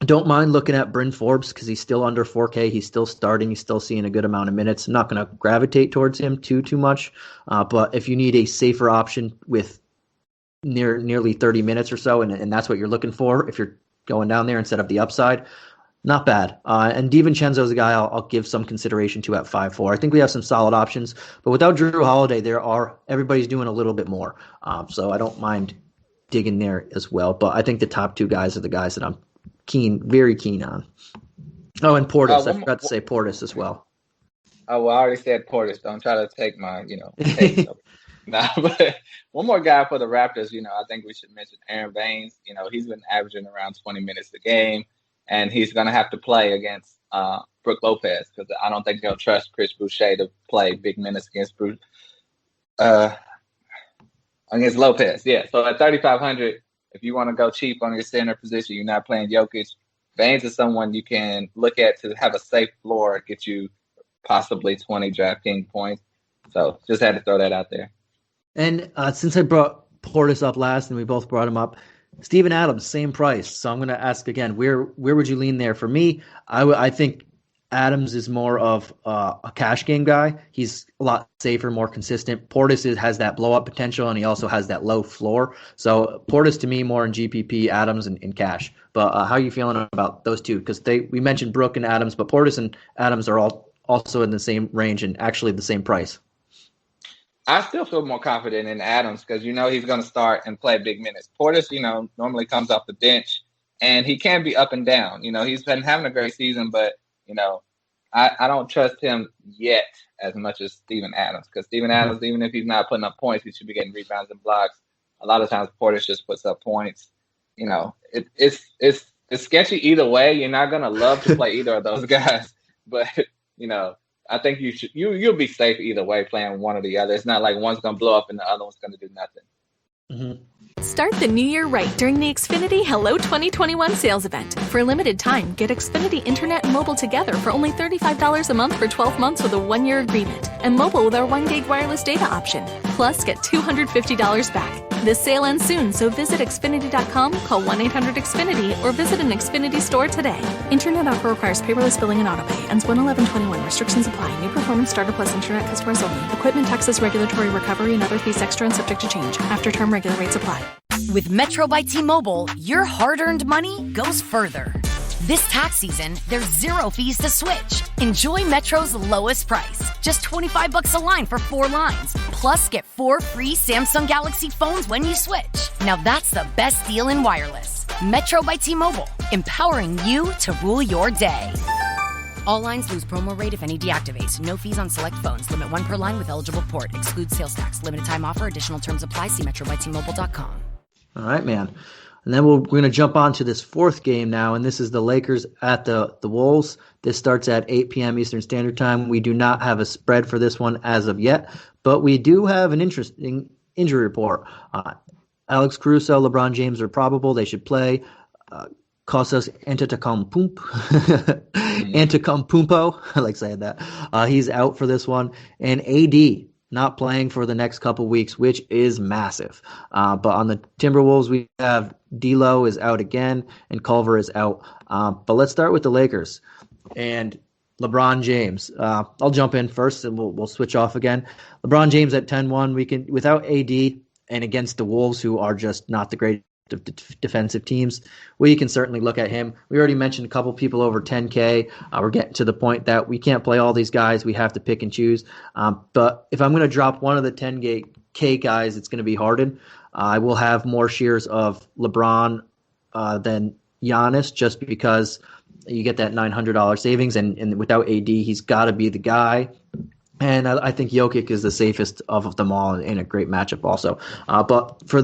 Don't mind looking at Bryn Forbes because he's still under 4K. He's still starting. He's still seeing a good amount of minutes. I'm not going to gravitate towards him too much. But if you need a safer option with nearly 30 minutes or so, and that's what you're looking for if you're going down there instead of the upside, not bad. And DiVincenzo is a guy I'll give some consideration to at 5.4. I think we have some solid options, but without Jrue Holiday, everybody's doing a little bit more. So I don't mind digging there as well. But I think the top 2 guys are the guys that I'm very keen on. Oh, and Portis. I forgot to say Portis as well. Oh, well, I already said Portis. Don't try to take my, take Nah, but one more guy for the Raptors, I think we should mention Aaron Baines. He's been averaging around 20 minutes a game, and he's going to have to play against Brook Lopez because I don't think they'll trust Chris Boucher to play big minutes against Lopez. Yeah, so at 3,500, if you want to go cheap on your center position, you're not playing Jokic, Baines is someone you can look at to have a safe floor, get you possibly 20 DraftKings points. So just had to throw that out there. And since I brought Portis up last and we both brought him up, Steven Adams, same price. So I'm going to ask again, where would you lean there? For me, I think Adams is more of a cash game guy. He's a lot safer, more consistent. Portis has that blow up potential, and he also has that low floor. So Portis to me more in GPP, Adams in cash. But how are you feeling about those two? Because we mentioned Brook and Adams, but Portis and Adams are all also in the same range and actually the same price. I still feel more confident in Adams because he's going to start and play big minutes. Portis, normally comes off the bench, and he can be up and down. He's been having a great season, but I don't trust him yet as much as Steven Adams, because Steven Adams, even if he's not putting up points, he should be getting rebounds and blocks. A lot of times Portis just puts up points. It's sketchy either way. You're not gonna love to play either of those guys, but I think you'll be safe either way playing one or the other. It's not like one's gonna blow up and the other one's gonna do nothing. Mm-hmm. Start the new year right during the Xfinity Hello 2021 sales event. For a limited time, get Xfinity Internet and mobile together for only $35 a month for 12 months with a 1-year agreement, and mobile with our 1 gig wireless data option. Plus, get $250 back. This sale ends soon, so visit Xfinity.com, call 1-800-XFINITY, or visit an Xfinity store today. Internet offer requires paperless billing and autopay. Ends 1/11/21. Restrictions apply. New performance starter plus internet customers only. Equipment taxes, regulatory recovery, and other fees extra and subject to change. After term regular rates apply. With Metro by T-Mobile, your hard-earned money goes further. This tax season, there's 0 fees to switch. Enjoy Metro's lowest price, just $25 a line for 4 lines. Plus, get 4 free Samsung Galaxy phones when you switch. Now that's the best deal in wireless. Metro by T-Mobile, empowering you to rule your day. All lines lose promo rate if any deactivates. No fees on select phones. Limit 1 per line with eligible port. Excludes sales tax. Limited time offer. Additional terms apply. See metrobytmobile.com. All right, man. And then we're going to jump on to this 4th game now, and this is the Lakers at the Wolves. This starts at 8 p.m. Eastern Standard Time. We do not have a spread for this one as of yet, but we do have an interesting injury report. Alex Caruso, LeBron James are probable. They should play. Kostas Antetokounmpo, I like saying that. He's out for this one. And AD not playing for the next couple weeks, which is massive. But on the Timberwolves, we have D'Lo is out again, and Culver is out. But let's start with the Lakers and LeBron James. I'll jump in first, and we'll switch off again. LeBron James at 10-1. We can without AD and against the Wolves, who are just not the great defensive teams, we can certainly look at him. We already mentioned a couple people over 10K. We're getting to the point that we can't play all these guys. We have to pick and choose. But if I'm going to drop one of the 10K guys, it's going to be Harden. I will have more shares of LeBron than Giannis, just because you get that $900 savings, and without AD, he's got to be the guy. And I think Jokic is the safest of them all in a great matchup also. But for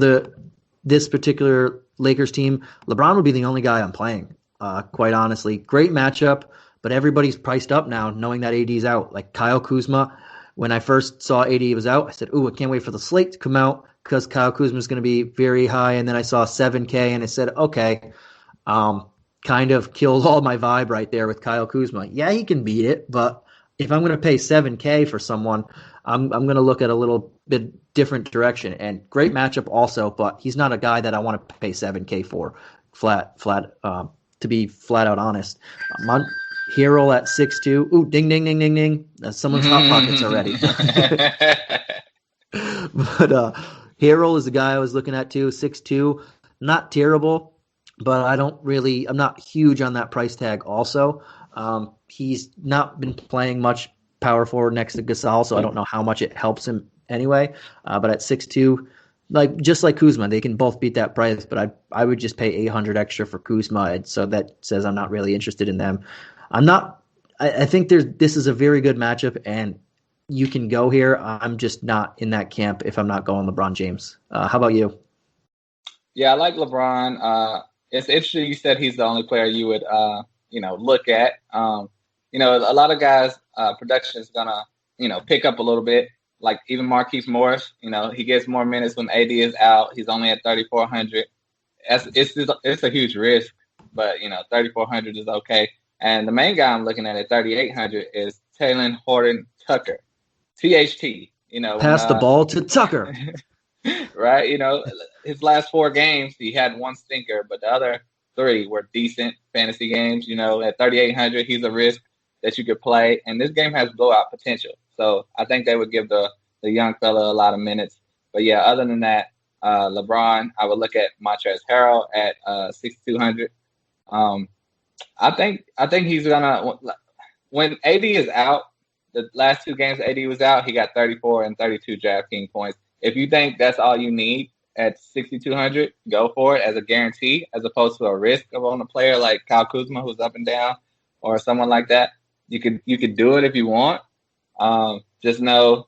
this particular Lakers team, LeBron would be the only guy I'm playing, quite honestly. Great matchup, but everybody's priced up now knowing that AD's out. Like Kyle Kuzma, when I first saw AD was out, I said, ooh, I can't wait for the slate to come out because Kyle Kuzma is going to be very high. And then I saw 7K and I said, okay, kind of killed all my vibe right there with Kyle Kuzma. Yeah, he can beat it, but if I'm going to pay 7K for someone, I'm going to look at a little bit different direction. And great matchup also, but he's not a guy that I want to pay 7K for, to be flat out honest. Hero at 6'2". Ooh, ding, ding, ding, ding, ding. That's someone's hot pockets already. But Hero is the guy I was looking at too, 6'2". Not terrible, but I'm not huge on that price tag also. He's not been playing much power forward next to Gasol, so I don't know how much it helps him anyway. But at 6'2", just like Kuzma, they can both beat that price, but I would just pay 800 extra for Kuzma, and so that says I'm not really interested in them. I think this is a very good matchup, and you can go here. I'm just not in that camp if I'm not going LeBron James. How about you? Yeah, I like LeBron. It's interesting you said he's the only player you would look at. A lot of guys' production is gonna, pick up a little bit. Like even Marquise Morris, he gets more minutes when AD is out. He's only at 3,400. It's a huge risk, but 3,400 is okay. And the main guy I'm looking at 3,800 is Talen Horton-Tucker, THT. Pass the ball to Tucker. Right, his last 4 games he had 1 stinker, but the other 3 were decent fantasy games. At 3,800, he's a risk. that you could play, and this game has blowout potential. So I think they would give the young fella a lot of minutes. But yeah, other than that, LeBron, I would look at Montrezl Harrell at 6,200. I think he's gonna, when AD is out, the last two games AD was out, he got 34 and 32 DraftKings points. If you think that's all you need at 6,200, go for it as a guarantee, as opposed to a risk of on a player like Kyle Kuzma, who's up and down, or someone like that. You could do it if you want. Just know,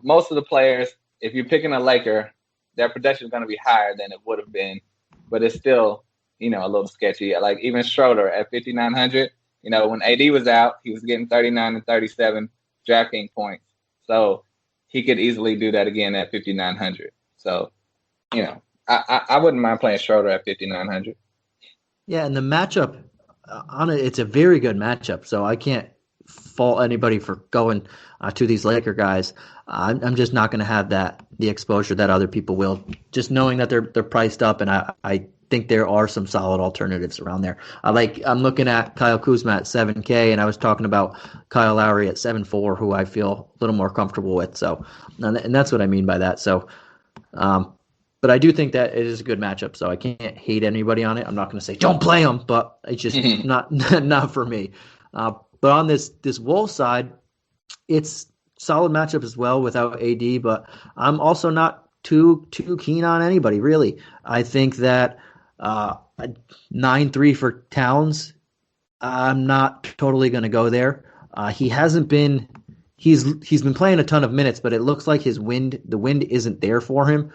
most of the players, if you're picking a Laker, their production is going to be higher than it would have been, but it's still, a little sketchy. Like even Schroeder at 5,900, when AD was out, he was getting 39 and 37 DraftKings points. So he could easily do that again at 5,900. So, I wouldn't mind playing Schroeder at 5,900. Yeah, and the matchup it's a very good matchup. So I can't fault anybody for going to these Laker guys. I'm just not going to have the exposure that other people will. Just knowing that they're priced up, and I think there are some solid alternatives around there. I'm looking at Kyle Kuzma at 7K, and I was talking about Kyle Lowry at 7.4, who I feel a little more comfortable with. So, and that's what I mean by that. So, but I do think that it is a good matchup. So I can't hate anybody on it. I'm not going to say don't play them, but it's just not for me. But on this Wolves side, it's solid matchup as well without AD. But I'm also not too keen on anybody really. I think that 9-3 for Towns, I'm not totally going to go there. He hasn't been. He's been playing a ton of minutes, but it looks like the wind isn't there for him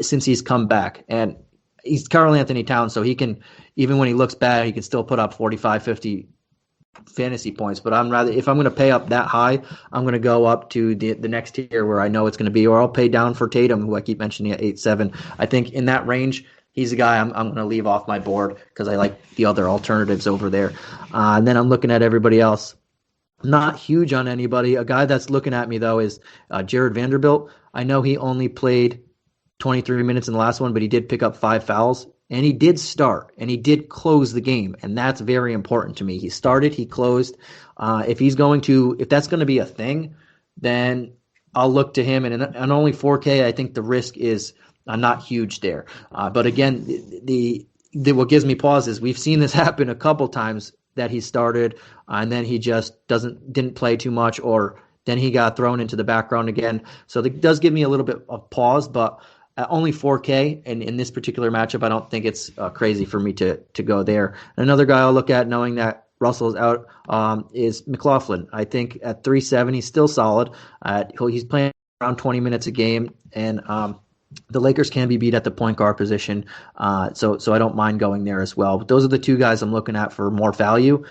since he's come back. And he's Karl Anthony Towns, so he can, even when he looks bad, he can still put up 45, 50 fantasy points. But if I'm going to pay up that high, I'm going to go up to the next tier where I know it's going to be, or I'll pay down for Tatum, who I keep mentioning at 8.7. I think in that range, he's a guy I'm going to leave off my board because I like the other alternatives over there. And then I'm looking at everybody else. Not huge on anybody. A guy that's looking at me, though, is Jared Vanderbilt. I know he only played 23 minutes in the last one, but he did pick up 5 fouls. And he did start, and he did close the game, and that's very important to me. He started, he closed. If that's going to be a thing, then I'll look to him. And only 4K, I think the risk is not huge there. But again, what gives me pause is we've seen this happen a couple times that he started, and then he just didn't play too much, or then he got thrown into the background again. So it does give me a little bit of pause, but at only 4K, and in this particular matchup, I don't think it's crazy for me to go there. Another guy I'll look at, knowing that Russell's out, is McLaughlin. I think at 3.7, he's still solid. He's playing around 20 minutes a game, and the Lakers can be beat at the point guard position, so I don't mind going there as well. But those are the two guys I'm looking at for more value,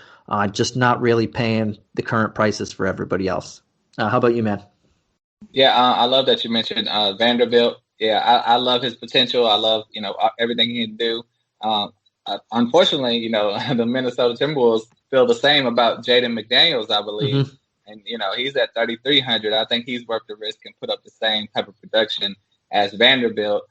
just not really paying the current prices for everybody else. How about you, man? Yeah, I love that you mentioned Vanderbilt. Yeah, I love his potential. I love, everything he can do. Unfortunately, the Minnesota Timberwolves feel the same about Jaden McDaniels, I believe. Mm-hmm. And, he's at 3,300. I think he's worth the risk and put up the same type of production as Vanderbilt.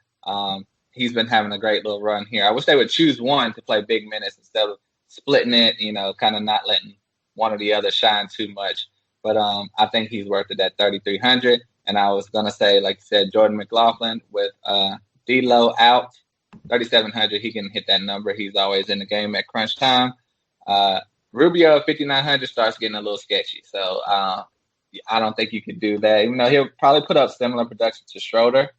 He's been having a great little run here. I wish they would choose one to play big minutes instead of splitting it, kind of not letting one or the other shine too much. But I think he's worth it at 3,300. And I was going to say, like you said, Jordan McLaughlin with D'Lo out, 3,700. He can hit that number. He's always in the game at crunch time. Rubio at 5,900 starts getting a little sketchy. So I don't think you could do that. Even though he'll probably put up similar production to Schroeder.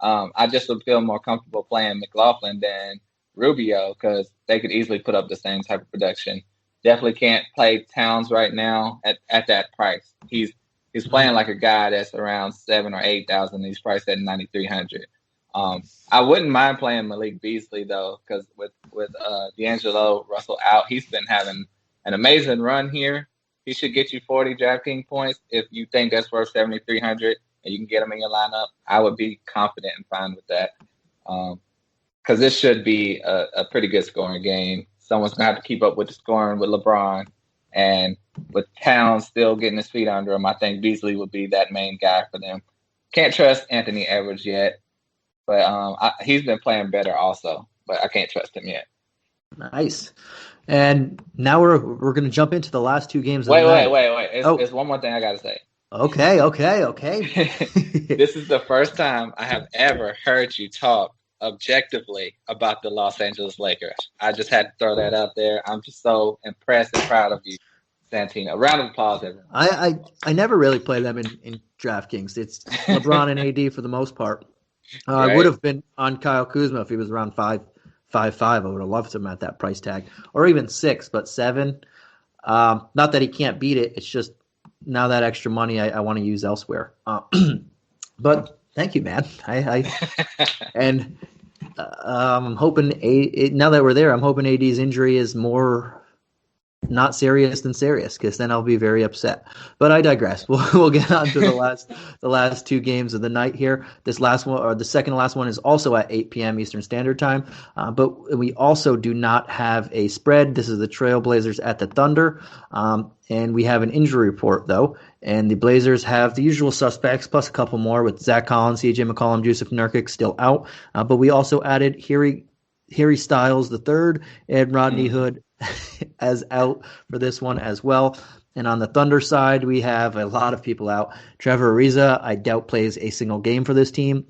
I just would feel more comfortable playing McLaughlin than Rubio because they could easily put up the same type of production. Definitely can't play Towns right now at that price. He's playing like a guy that's around 7,000 or 8,000. He's priced at 9,300. I wouldn't mind playing Malik Beasley though, because with D'Angelo Russell out, he's been having an amazing run here. He should get you 40 DraftKings points if you think that's worth 7,300 and you can get him in your lineup. I would be confident and fine with that because this should be a pretty good scoring game. Someone's gonna have to keep up with the scoring with LeBron. And with Towns still getting his feet under him, I think Beasley would be that main guy for them. Can't trust Anthony Edwards yet, but he's been playing better also, but I can't trust him yet. Nice. And now we're going to jump into the last two games. Wait. of the night. It's one more thing I got to say. Okay. This is the first time I have ever heard you talk objectively about the Los Angeles Lakers. I just had to throw that out there. I'm just so impressed and proud of you, Santino. A round of applause, everyone. I never really play them in DraftKings. It's LeBron and AD for the most part. Right. I would have been on Kyle Kuzma if he was around 5.5. I would have loved him at that price tag, or even 6, but 7. Not that he can't beat it. It's just now that extra money I want to use elsewhere. But thank you, man. I'm hoping now that we're there, I'm hoping AD's injury is more not serious than serious, because then I'll be very upset. But I digress. We'll get on to the last two games of the night here. This last one, or the second to last one, is also at 8 p.m. Eastern Standard Time. But we also do not have a spread. This is the Trailblazers at the Thunder. And we have an injury report, though. And the Blazers have the usual suspects, plus a couple more, with Zach Collins, CJ McCollum, Jusuf Nurkic still out. But we also added Harry Styles III and Rodney Hood as out for this one as well. And on the Thunder side, we have a lot of people out. Trevor Ariza, I doubt plays a single game for this team.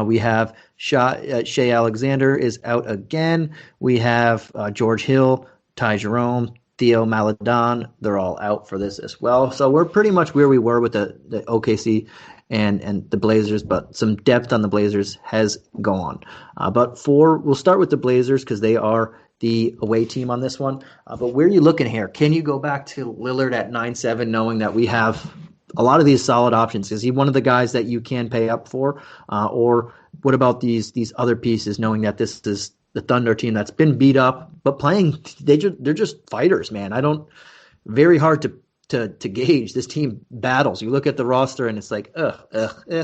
We have Shea Alexander is out again. We have George Hill, Ty Jerome, Theo Maledon. They're all out for this as well. So we're pretty much where we were with the OKC and the Blazers, but some depth on the Blazers has gone. But we'll start with the Blazers because they are the away team on this one. But where are you looking here? Can you go back to Lillard at 9.7, knowing that we have a lot of these solid options? Is he one of the guys that you can pay up for? Or what about these other pieces, knowing that this is the Thunder team that's been beat up, but playing, they're just fighters, man. Very hard to gauge. This team battles. You look at the roster and it's like, okay,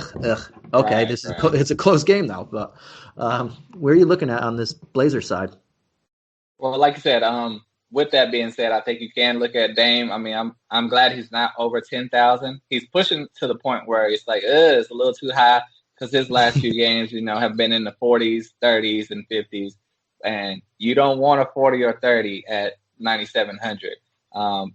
Right. It's a close game now. But where are you looking at on this Blazer side? Well, like you said, with that being said, I think you can look at Dame. I mean, I'm glad he's not over 10,000. He's pushing to the point where it's like, it's a little too high, because his last few games, have been in the 40s, 30s, and 50s, and you don't want a 40 or 30 at 9,700.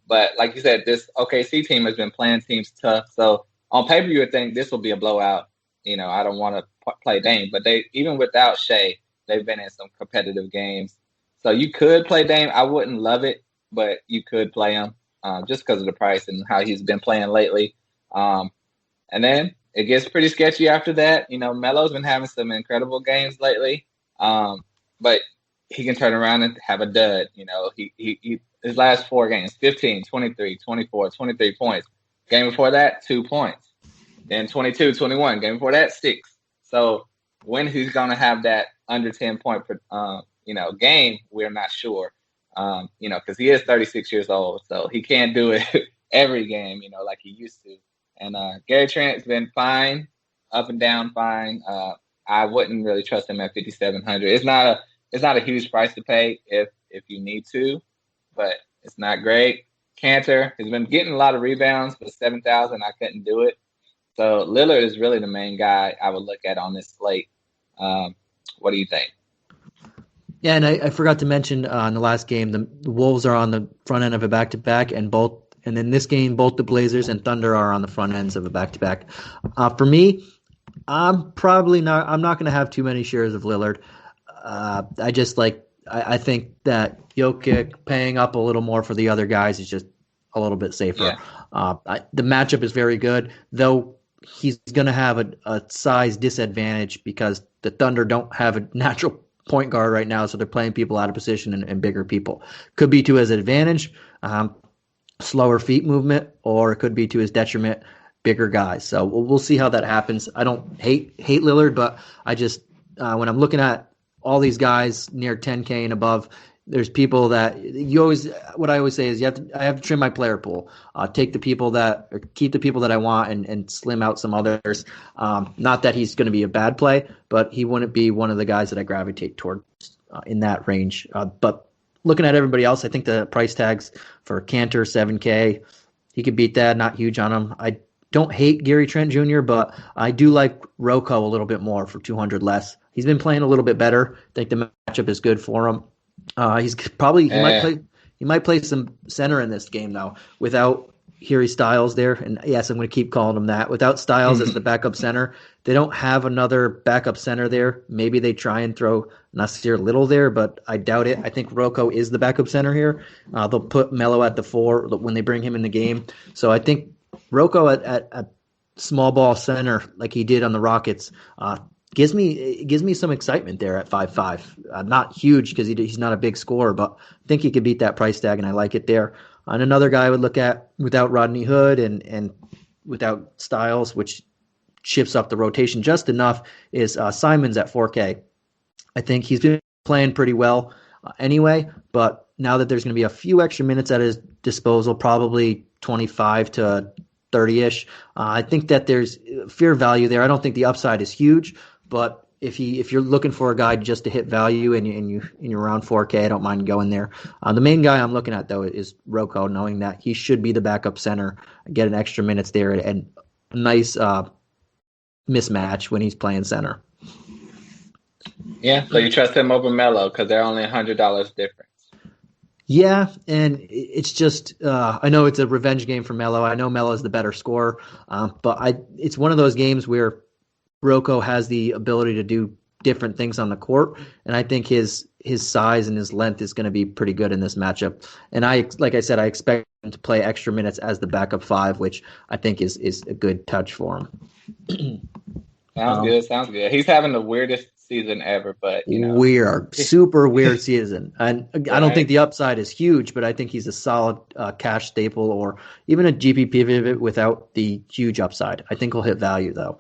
But like you said, this OKC team has been playing teams tough. So on paper, you would think this will be a blowout. I don't want to play Dame, but even without Shea, they've been in some competitive games. So you could play Dame. I wouldn't love it, but you could play him just because of the price and how he's been playing lately. And then it gets pretty sketchy after that. Melo's been having some incredible games lately, but he can turn around and have a dud. He his last 4 games, 15, 23, 24, 23 points. Game before that, 2 points. Then 22, 21. Game before that, 6. So when he's going to have that under 10 point per game, we're not sure, because he is 36 years old, so he can't do it every game, like he used to. And Gary Trent's been fine, up and down fine. I wouldn't really trust him at 5,700. It's not a huge price to pay if you need to, but it's not great. Cantor has been getting a lot of rebounds, but 7,000, I couldn't do it. So Lillard is really the main guy I would look at on this slate. What do you think? Yeah, and I forgot to mention in the last game, the Wolves are on the front end of a back-to-back, and in this game, both the Blazers and Thunder are on the front ends of a back-to-back. For me, I'm not going to have too many shares of Lillard. I think that Jokic paying up a little more for the other guys is just a little bit safer. Yeah. The matchup is very good, though he's going to have a size disadvantage because the Thunder don't have a natural point guard right now, so they're playing people out of position and bigger people. Could be to his advantage, slower feet movement, or it could be to his detriment, bigger guys. So we'll see how that happens. I don't hate Lillard, but I just when I'm looking at all these guys near 10K and above, there's people that what I always say is I have to trim my player pool. Keep the people that I want and slim out some others. Not that he's going to be a bad play, but he wouldn't be one of the guys that I gravitate towards in that range. But looking at everybody else, I think the price tags for Cantor, 7K, he could beat that. Not huge on him. I don't hate Gary Trent Jr., but I do like Rocco a little bit more for 200 less. He's been playing a little bit better. I think the matchup is good for him. He might play some center in this game though. Without Harry Styles there, and yes, I'm going to keep calling him that. Without Styles as the backup center, they don't have another backup center there. Maybe they try and throw Nasir Little there, but I doubt it. I think Rocco is the backup center here. They'll put Melo at the 4 when they bring him in the game. So I think Rocco at small ball center like he did on the Rockets gives me some excitement there at 5.5. Not huge because he's not a big scorer, but I think he could beat that price tag, and I like it there. And another guy I would look at without Rodney Hood and without Styles, which shifts up the rotation just enough, is Simons at 4K. I think he's been playing pretty well anyway, but now that there's going to be a few extra minutes at his disposal, probably 25 to 30-ish, I think that there's fair value there. I don't think the upside is huge, but if you're looking for a guy just to hit value and you're around 4K, I don't mind going there. The main guy I'm looking at though is Rocco, knowing that he should be the backup center, get an extra minutes there, and a nice mismatch when he's playing center. Yeah, so you trust him over Melo because they're only $100 difference. Yeah, and it's just I know it's a revenge game for Melo. I know Melo is the better scorer, but it's one of those games where Rocco has the ability to do different things on the court, and I think his size and his length is going to be pretty good in this matchup. And like I said, I expect him to play extra minutes as the backup 5, which I think is a good touch for him. Sounds good. He's having the weirdest season ever, but super weird season. And I don't think the upside is huge, but I think he's a solid cash staple or even a GPP pivot without the huge upside. I think he'll hit value though.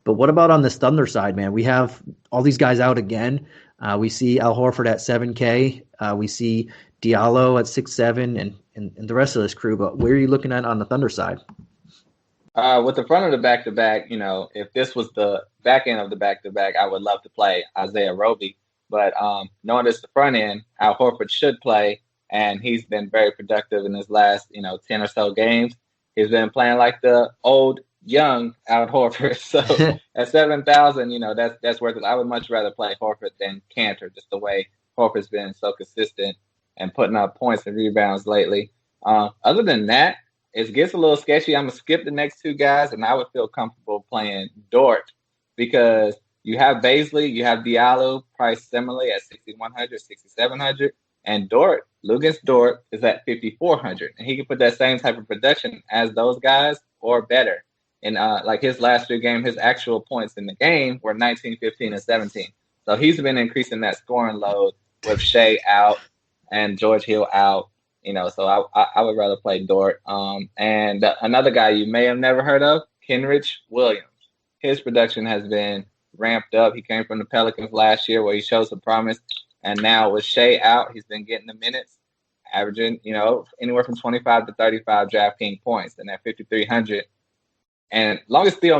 But what about on this Thunder side, man? We have all these guys out again. We see Al Horford at 7K. We see Diallo at 6.7 and the rest of this crew. But where are you looking at on the Thunder side? With the front of the back-to-back, if this was the back end of the back-to-back, I would love to play Isaiah Roby. But knowing it's the front end, Al Horford should play, and he's been very productive in his last, 10 or so games. He's been playing like the old, young Al Horford. So at 7,000, that's worth it. I would much rather play Horford than Cantor, just the way Horford's been so consistent and putting up points and rebounds lately. Other than that, it gets a little sketchy. I'm going to skip the next 2 guys, and I would feel comfortable playing Dort because you have Baisley, you have Diallo priced similarly at 6,100, 6,700, and Lukas Dort is at 5,400, and he can put that same type of production as those guys or better. And like his last 3 games, his actual points in the game were 19, 15, and 17. So he's been increasing that scoring load with Shea out and George Hill out. So I would rather play Dort. And another guy you may have never heard of, Kenrich Williams. His production has been ramped up. He came from the Pelicans last year where he showed some promise. And now with Shea out, he's been getting the minutes, averaging, anywhere from 25 to 35 DraftKings points. And at 5,300. And long as Theo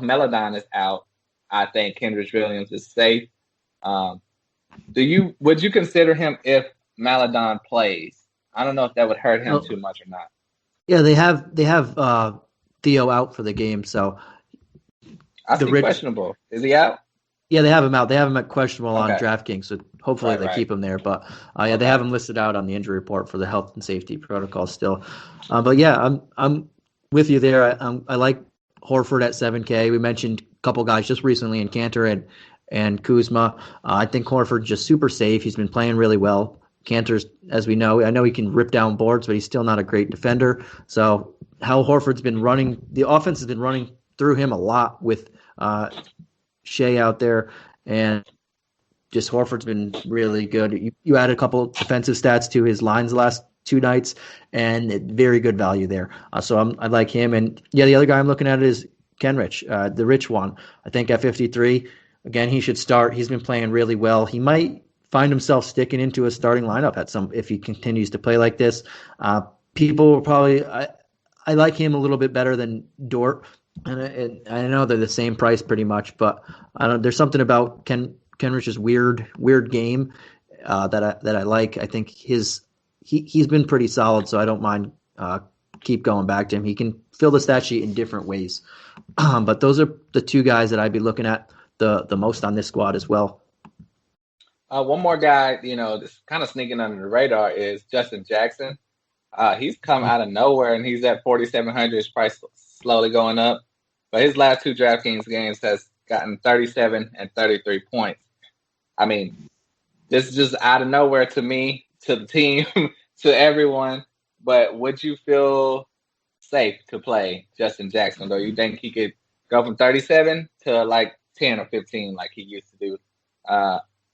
Maledon is out, I think Kenrich Williams is safe. Would you consider him if Maledon plays? I don't know if that would hurt him too much or not. Yeah, they have Theo out for the game, so I see questionable. Is he out? Yeah, they have him out. They have him at questionable on DraftKings, so hopefully they keep him there. But they have him listed out on the injury report for the health and safety protocol still. But yeah, I'm with you there. I like Horford at 7K. We mentioned a couple guys just recently in Cantor and Kuzma. I think Horford's just super safe. He's been playing really well. Cantor's, as we know, I know he can rip down boards, but he's still not a great defender. So how Horford's been running, the offense has been running through him a lot with Shea out there, and just Horford's been really good. You add a couple defensive stats to his lines the last 2 nights, and very good value there. So I like him. And yeah, the other guy I'm looking at is Kenrich, the rich one. I think at 53, again, he should start. He's been playing really well. He might find himself sticking into a starting lineup if he continues to play like this. People will probably I like him a little bit better than Dort, and I know they're the same price pretty much, but there's something about Kenrich's weird game that I like. I think he's been pretty solid, so I don't mind keep going back to him. He can fill the stat sheet in different ways, but those are the 2 guys that I'd be looking at the most on this squad as well. One more guy, that's kind of sneaking under the radar is Justin Jackson. He's come out of nowhere, and he's at 4,700. His price slowly going up. But his last two DraftKings games has gotten 37 and 33 points. I mean, this is just out of nowhere to me, to the team, to everyone. But would you feel safe to play Justin Jackson, though? You think he could go from 37 to like 10 or 15 like he used to do?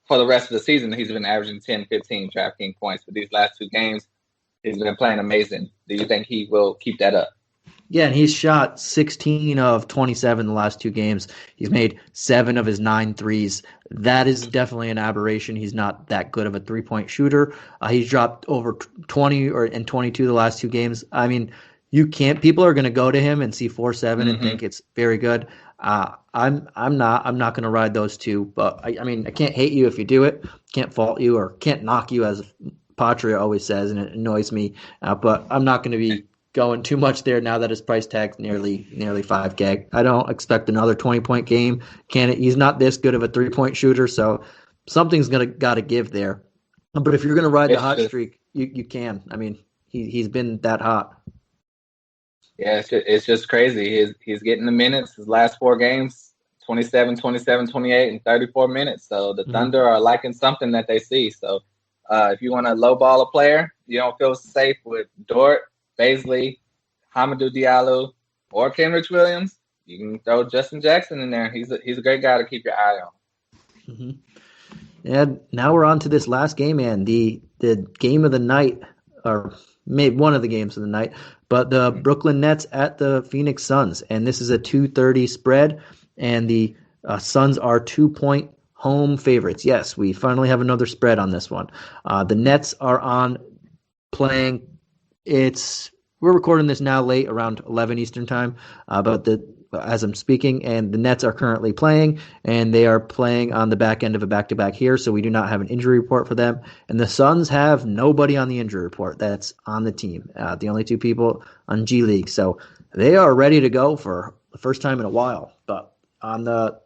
For the rest of the season, he's been averaging 10, 15 DraftKings points. But these last two games, he's been playing amazing. Do you think he will keep that up? Yeah, and he's shot 16 of 27 the last two games. He's made 7 of his 9 threes. That is definitely an aberration. He's not that good of a three-point shooter. He's dropped over 20 and 22 the last two games. I mean, you can't. People are going to go to him and see 4-7 and think it's very good. I'm not going to ride those two. But I mean, I can't hate you if you do it. Can't fault you or can't knock you, as Patria always says, and it annoys me. But I'm not going to be going too much there now that his price tag's nearly $5K. I don't expect another 20-point game. He's not this good of a three-point shooter, so something's got to give there. But if you're going to ride the hot streak, you can. I mean, he's been that hot. Yeah, it's just crazy. He's getting the minutes. His last 4 games, 27, 27, 28, and 34 minutes. So the Thunder are liking something that they see. So if you want to lowball a player, you don't feel safe with Dort, Baisley, Hamidou Diallo, or Kenrich Williams, you can throw Justin Jackson in there. He's a great guy to keep your eye on. And now we're on to this last game, man. The game of the night, or maybe one of the games of the night, but the Brooklyn Nets at the Phoenix Suns. And this is a 230 spread, and the Suns are 2-point home favorites. Yes, we finally have another spread on this one. The Nets are on playing. We're recording this now late, around 11 Eastern time, as I'm speaking, and the Nets are currently playing, and they are playing on the back end of a back-to-back here, so we do not have an injury report for them. And the Suns have nobody on the injury report that's on the team, the only 2 people on G League. So they are ready to go for the first time in a while. But on the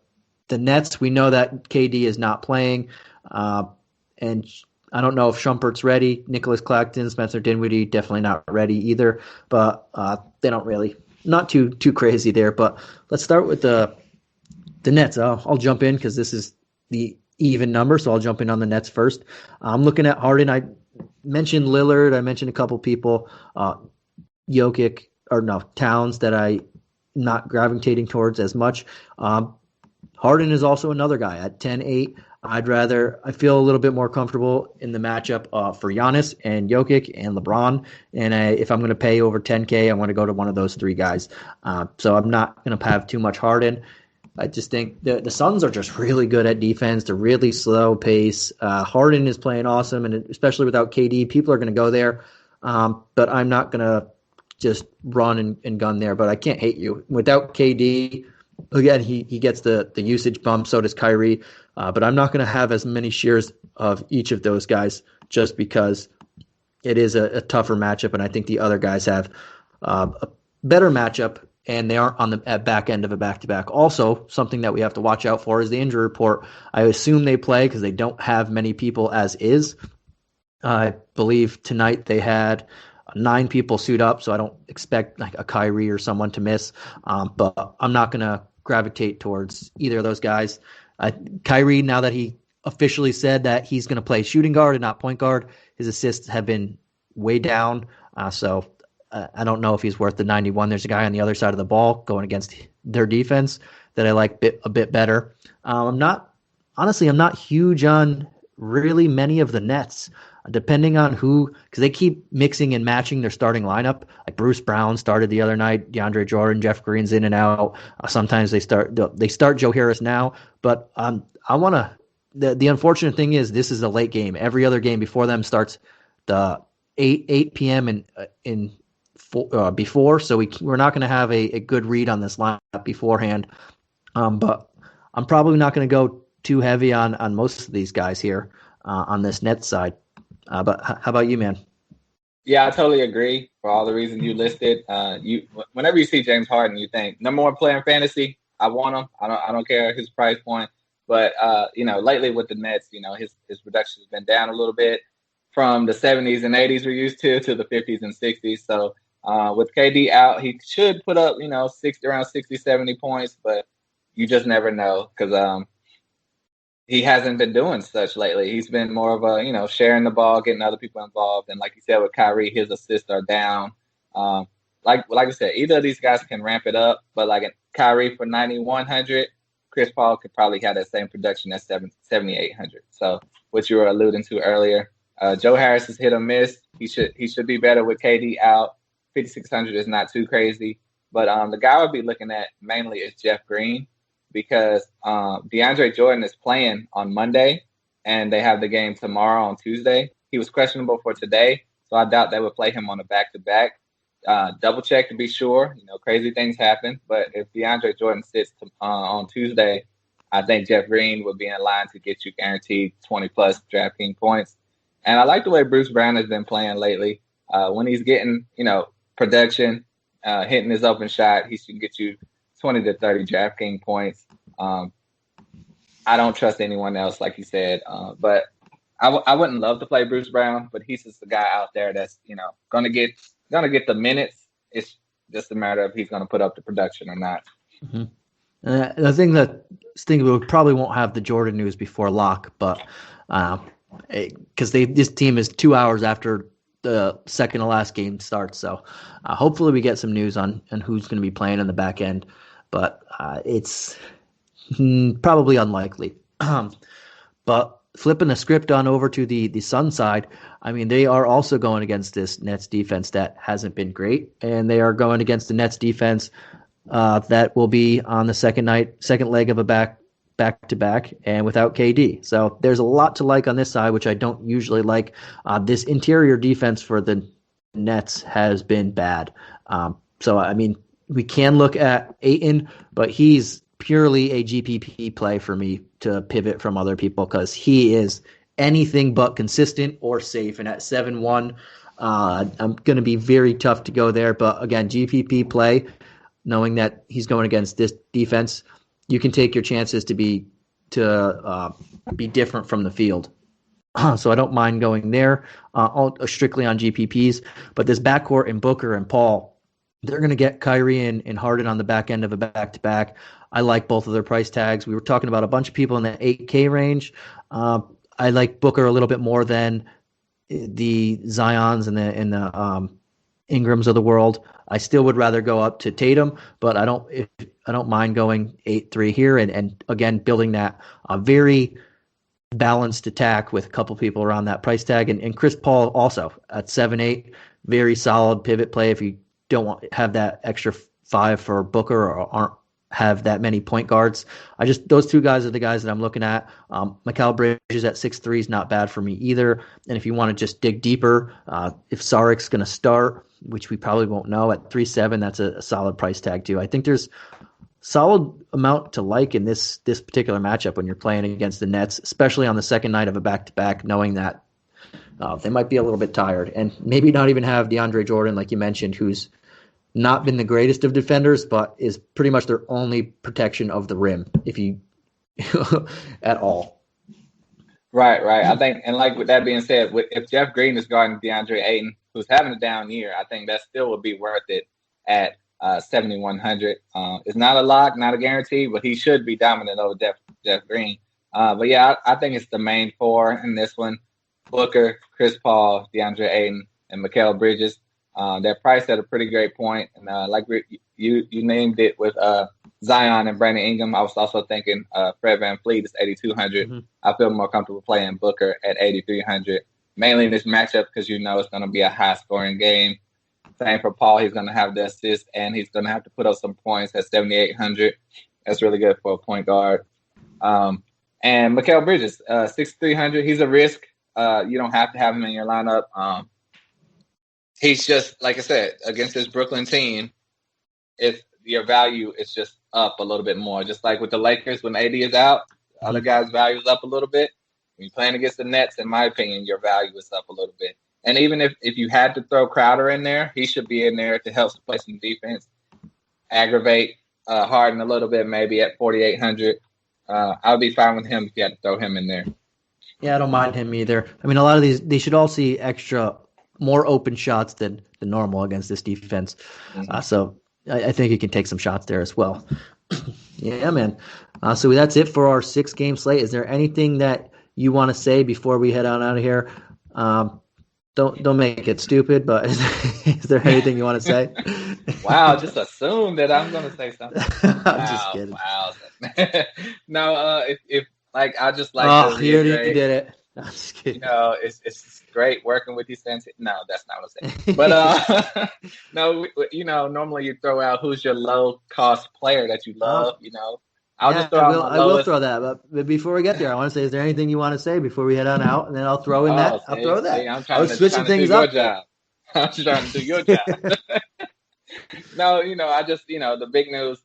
Nets, we know that KD is not playing, and I don't know if Shumpert's ready. Nicholas Claxton, Spencer Dinwiddie, definitely not ready either. But they don't really, not too crazy there. But let's start with the Nets. I'll jump in because this is the even number, so I'll jump in on the Nets first. I'm looking at Harden. I mentioned Lillard. I mentioned a couple people, Towns that I'm not gravitating towards as much. Harden is also another guy at 10-8. I feel a little bit more comfortable in the matchup for Giannis and Jokic and LeBron. And if I'm going to pay over 10K, I want to go to one of those 3 guys. So I'm not going to have too much Harden. I just think the Suns are just really good at defense. They're really slow pace. Harden is playing awesome, and especially without KD, people are going to go there. But I'm not going to just run and gun there. But I can't hate you. Without KD, again, he gets the usage bump. So does Kyrie. But I'm not going to have as many shares of each of those guys just because it is a tougher matchup, and I think the other guys have a better matchup, and they aren't on the back end of a back-to-back. Also, something that we have to watch out for is the injury report. I assume they play because they don't have many people as is. I believe tonight they had 9 people suit up, so I don't expect like a Kyrie or someone to miss. But I'm not going to gravitate towards either of those guys. Kyrie, now that he officially said that he's going to play shooting guard and not point guard, his assists have been way down. So I don't know if he's worth the 91. There's a guy on the other side of the ball going against their defense that I like a bit better. I'm not huge on really many of the Nets, depending on who, because they keep mixing and matching their starting lineup. Like Bruce Brown started the other night, DeAndre Jordan, Jeff Green's in and out. Sometimes they start Joe Harris now, but I want to. The unfortunate thing is this is a late game. Every other game before them starts the 8 p.m. before, so we're not going to have a good read on this lineup beforehand. But I'm probably not going to go too heavy on most of these guys here on this Nets side. But how about you, man? Yeah, I totally agree for all the reasons you listed. Whenever you see James Harden, you think number 1 player in fantasy. I want him. I don't care his price point. But lately with the Nets, his production has been down a little bit from the 70s and 80s we're used to the 50s and 60s. So with KD out, he should put up, around 60, 70 points, but you just never know because he hasn't been doing such lately. He's been more of a, sharing the ball, getting other people involved. And like you said, with Kyrie, his assists are down. Like I said, either of these guys can ramp it up, but like Kyrie for 9,100, Chris Paul could probably have that same production at 7,800. So what you were alluding to earlier, Joe Harris is hit or miss. He should be better with KD out. 5,600 is not too crazy, but the guy I would be looking at mainly is Jeff Green because DeAndre Jordan is playing on Monday and they have the game tomorrow on Tuesday. He was questionable for today, so I doubt they would play him on a back-to-back. Double check to be sure. Crazy things happen, but if DeAndre Jordan sits on Tuesday, I think Jeff Green would be in line to get you guaranteed 20-plus DraftKings points. And I like the way Bruce Brown has been playing lately. When he's getting, production, hitting his open shot, he should get you 20 to 30 DraftKings points. I don't trust anyone else, like you said, but I wouldn't love to play Bruce Brown, but he's just the guy out there that's, gonna get the minutes. It's just a matter of he's gonna put up the production or not. Mm-hmm. The thing we probably won't have the Jordan news before lock, but because this team is 2 hours after the second to last game starts, so hopefully we get some news on who's going to be playing in the back end, but it's probably unlikely. But flipping the script on over to the Sun side, I mean, they are also going against this Nets defense that hasn't been great, and they are going against the Nets defense that will be on the second leg of a back-to-back and without KD. So there's a lot to like on this side, which I don't usually like. This interior defense for the Nets has been bad. So, I mean, we can look at Ayton, but he's purely a GPP play for me to pivot from other people because he is anything but consistent or safe. And at 7-1, I'm going to be very tough to go there. But again, GPP play, knowing that he's going against this defense, you can take your chances to be different from the field. So I don't mind going there, strictly on GPPs. But this backcourt in Booker and Paul, they're going to get Kyrie and Harden on the back end of a back-to-back. I like both of their price tags. We were talking about a bunch of people in the 8K range. I like Booker a little bit more than the Zions and the Ingrams of the world. I still would rather go up to Tatum, but I don't mind going 8-3 here and again building that very balanced attack with a couple people around that price tag and Chris Paul also at 7-8, very solid pivot play if you don't have that extra 5 for Booker or aren't have that many point guards. Those two guys are the guys that I'm looking at. Mikal Bridges at 6'3" is not bad for me either. And if you want to just dig deeper, if Sarik's going to start, which we probably won't know, at 3.7, that's a solid price tag too. I think there's solid amount to like in this particular matchup when you're playing against the Nets, especially on the second night of a back-to-back, knowing that they might be a little bit tired and maybe not even have DeAndre Jordan, like you mentioned, who's not been the greatest of defenders, but is pretty much their only protection of the rim, if you at all. Right. I think, and like with that being said, if Jeff Green is guarding DeAndre Ayton, who's having a down year, I think that still would be worth it at 7,100. It's not a lock, not a guarantee, but he should be dominant over Jeff Green. But yeah, I think it's the main four in this one: Booker, Chris Paul, DeAndre Ayton, and Mikal Bridges. They're priced at a pretty great point. And like you named it with Zion and Brandon Ingram, I was also thinking Fred VanVleet is 8,200. Mm-hmm. I feel more comfortable playing Booker at 8,300, mainly in this matchup because it's going to be a high-scoring game. Same for Paul. He's going to have the assist, and he's going to have to put up some points at 7,800. That's really good for a point guard. And Mikal Bridges, 6,300. He's a risk. You don't have to have him in your lineup. He's just, like I said, against this Brooklyn team, if your value is just up a little bit more. Just like with the Lakers, when AD is out, other guys' value is up a little bit. When you're playing against the Nets, in my opinion, your value is up a little bit. And even if you had to throw Crowder in there, he should be in there to help play some defense, aggravate Harden a little bit, maybe at 4,800. I'll be fine with him if you had to throw him in there. Yeah, I don't mind him either. I mean, a lot of these, they should all see more open shots than normal against this defense. So I think he can take some shots there as well. Yeah, man. So that's it for our 6-game slate. Is there anything that you want to say before we head on out of here? Don't make it stupid, but is there anything you want to say? Wow, just assume that I'm going to say something. I'm just kidding. Wow. No, if like I just like to you reiterate, did it. No, I'm just kidding. It's great working with you, Santino. No, that's not what I'm saying. But no, normally you throw out who's your low cost player that you love. I will throw that. But before we get there, I want to say, is there anything you want to say before we head on out? And then I'll throw in that. I'll throw that. I was switching things up. I'm trying to do your job. No, I just the big news.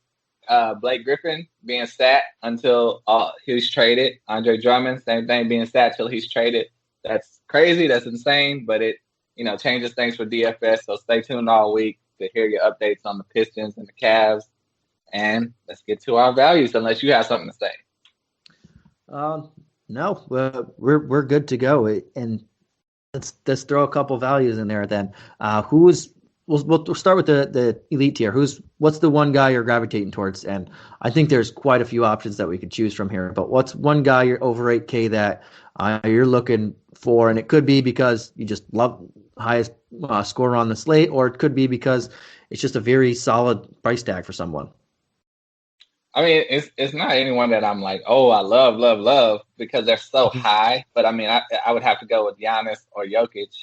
Blake Griffin being sat until he's traded. Andre Drummond, same thing, being sat till he's traded. That's crazy. That's insane. But it, changes things for DFS. So stay tuned all week to hear your updates on the Pistons and the Cavs. And let's get to our values, unless you have something to say. No, we're good to go. And let's throw a couple values in there then. We'll start with the elite tier. What's the one guy you're gravitating towards? And I think there's quite a few options that we could choose from here. But what's one guy you're over 8K that you're looking for? And it could be because you just love highest scorer on the slate, or it could be because it's just a very solid price tag for someone. I mean, it's not anyone that I'm like, oh, I love, because they're so high. But I mean, I would have to go with Giannis or Jokic.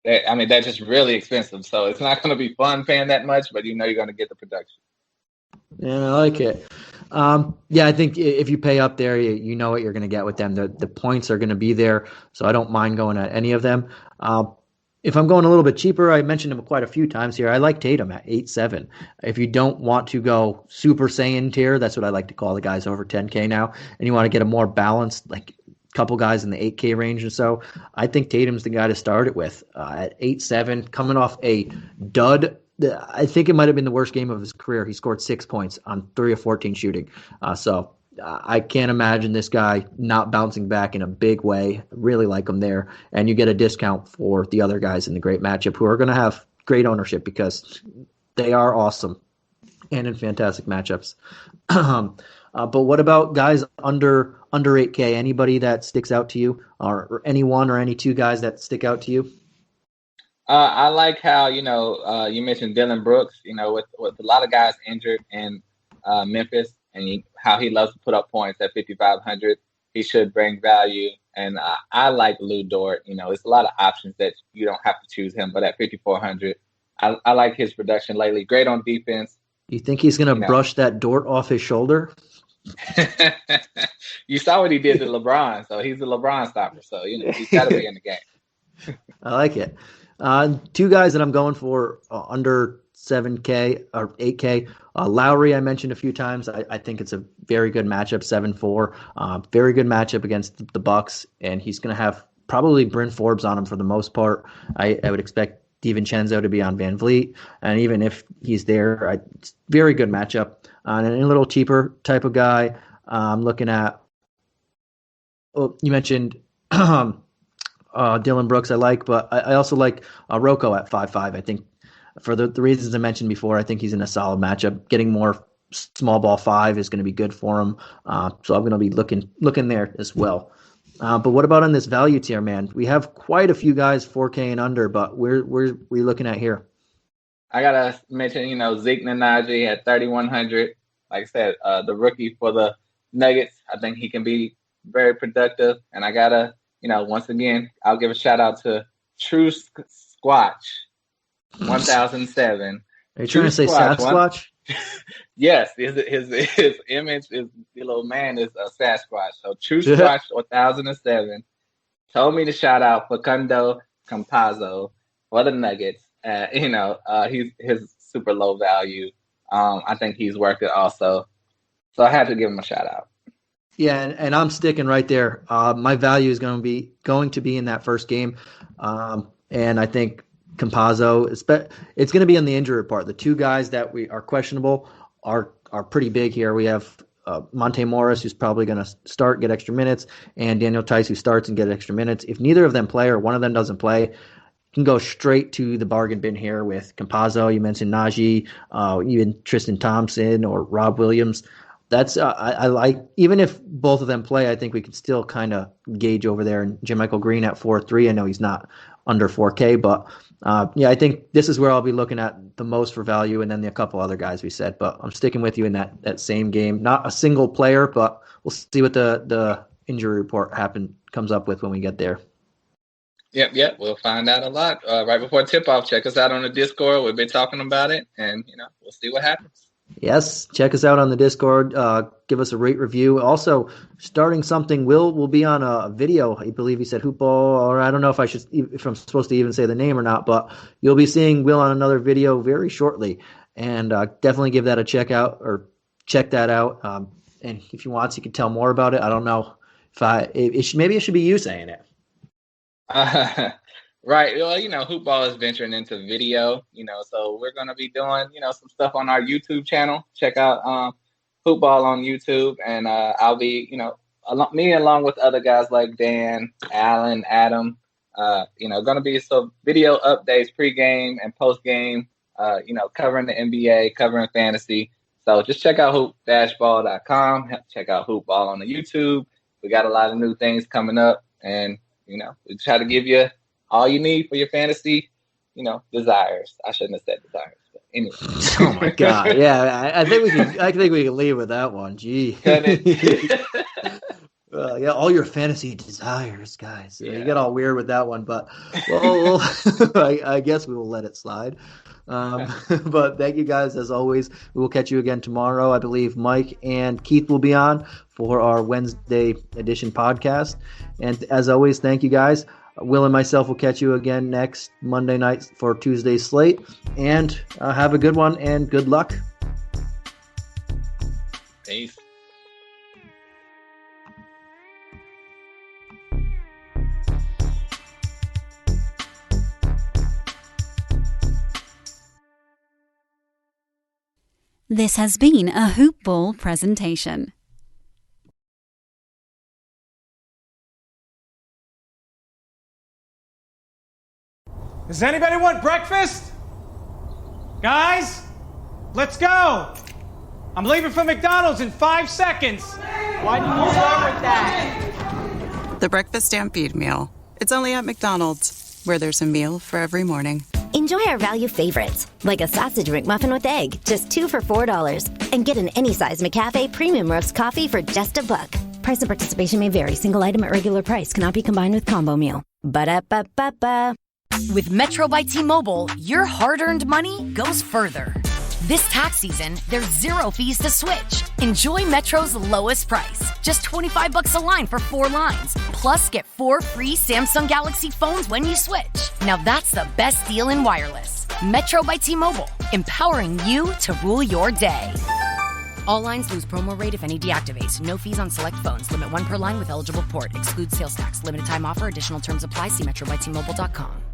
They're just really expensive, so it's not going to be fun paying that much, but you're going to get the production. Yeah, I like it. I think if you pay up there, you know what you're going to get with them. The points are going to be there, so I don't mind going at any of them. If I'm going a little bit cheaper, I mentioned him quite a few times here. I like Tatum at 8.7. If you don't want to go Super Saiyan tier, that's what I like to call the guys over 10K now, and you want to get a more balanced, like couple guys in the 8K range or so, I think Tatum's the guy to start it with at 8.7, coming off a dud. I think it might have been the worst game of his career. He scored 6 points on 3 of 14 shooting. So I can't imagine this guy not bouncing back in a big way. Really like him there. And you get a discount for the other guys in the great matchup who are going to have great ownership because they are awesome and in fantastic matchups. But what about guys under 8K? Anybody that sticks out to you, or any one or any two guys that stick out to you? I like how you mentioned Dylan Brooks. With a lot of guys injured in Memphis, and how he loves to put up points at 5,500. He should bring value, and I like Lou Dort. It's a lot of options that you don't have to choose him, but at 5,400, I like his production lately. Great on defense. You think he's going to brush that Dort off his shoulder? You saw what he did to LeBron, so he's a LeBron stopper. So he's got to be in the game. I like it. Two guys that I'm going for under 7K or 8K. Lowry, I mentioned a few times. I think it's a very good matchup, 7-4. Very good matchup against the Bucks, and he's going to have probably Bryn Forbes on him for the most part. I would expect DiVincenzo to be on Van Vliet, and even if he's there, it's very good matchup. And a little cheaper type of guy, I'm looking at. Oh, you mentioned Dylan Brooks, I like, but I also like Rocco at 5.5. I think for the reasons I mentioned before, I think he's in a solid matchup. Getting more small ball 5 is going to be good for him. So I'm going to be looking there as well. But what about on this value tier, man? We have quite a few guys 4K and under, but where we looking at here? I gotta mention, Zeke Nnaji at 3,100. Like I said, the rookie for the Nuggets. I think he can be very productive. And I gotta, once again, I'll give a shout out to True Squatch, 1007. Are you trying to say Sasquatch? Yes, his image is, the little man is a Sasquatch. So True Squatch 1007 told me to shout out Facundo Campazzo for the Nuggets. He's super low value. I think he's worth it also. So I had to give him a shout out. Yeah, and I'm sticking right there. My value is going to be in that first game. And I think Campazzo, it's going to be on the injury report. The two guys that we are questionable are are pretty big here. We have Monte Morris, who's probably going to start, get extra minutes, and Daniel Tice, who starts and get extra minutes. If neither of them play or one of them doesn't play, you can go straight to the bargain bin here with Campazzo. You mentioned Najee, even Tristan Thompson or Rob Williams. That's I like, even if both of them play, I think we can still kind of gauge over there. And Jermichael Green at 4.3. I know he's not under 4K, but I think this is where I'll be looking at the most for value, and then a couple other guys we said. But I'm sticking with you in that same game. Not a single player, but we'll see what the injury report comes up with when we get there. Yep. We'll find out a lot right before tip-off. Check us out on the Discord. We've been talking about it, and we'll see what happens. Yes, check us out on the Discord. Give us a rate review. Also, starting something, will be on a video. I believe he said Hoopball, or I don't know if I'm supposed to even say the name or not, but you'll be seeing Will on another video very shortly. And definitely give that a check that out. And if you want, you can tell more about it. I don't know maybe it should be you saying it. Right. Well, Hoopball is venturing into video, so we're going to be doing, some stuff on our YouTube channel. Check out Hoopball on YouTube, and I'll be, me along with other guys like Dan, Alan, Adam, going to be some video updates pregame and postgame, covering the NBA, covering fantasy. So just check out hoop-ball.com. Check out Hoopball on the YouTube. We got a lot of new things coming up, and, we try to give you all you need for your fantasy, desires. I shouldn't have said desires, but anyway. Oh my God! Yeah, I think we can leave with that one. Gee. All your fantasy desires, guys. Yeah. You get all weird with that one, but I guess we will let it slide. But thank you guys as always. We will catch you again tomorrow. I believe Mike and Keith will be on for our Wednesday edition podcast. And as always, thank you guys. Will and myself will catch you again next Monday night for Tuesday's slate. And have a good one and good luck. Peace. This has been a Hoop Ball presentation. Does anybody want breakfast? Guys, let's go. I'm leaving for McDonald's in 5 seconds. Why did you start with that? The Breakfast Stampede Meal. It's only at McDonald's, where there's a meal for every morning. Enjoy our value favorites, like a sausage McMuffin with egg, just 2 for $4. And get an any-size McCafe Premium Roast Coffee for just $1. Price and participation may vary. Single item at regular price cannot be combined with combo meal. Ba-da-ba-ba-ba. With Metro by T-Mobile, your hard-earned money goes further. This tax season, there's 0 fees to switch. Enjoy Metro's lowest price, just $25 a line for 4 lines. Plus, get 4 free Samsung Galaxy phones when you switch. Now that's the best deal in wireless. Metro by T-Mobile, empowering you to rule your day. All lines lose promo rate if any deactivates. No fees on select phones. Limit 1 per line with eligible port. Excludes sales tax. Limited time offer. Additional terms apply. See metrobystmobile.com.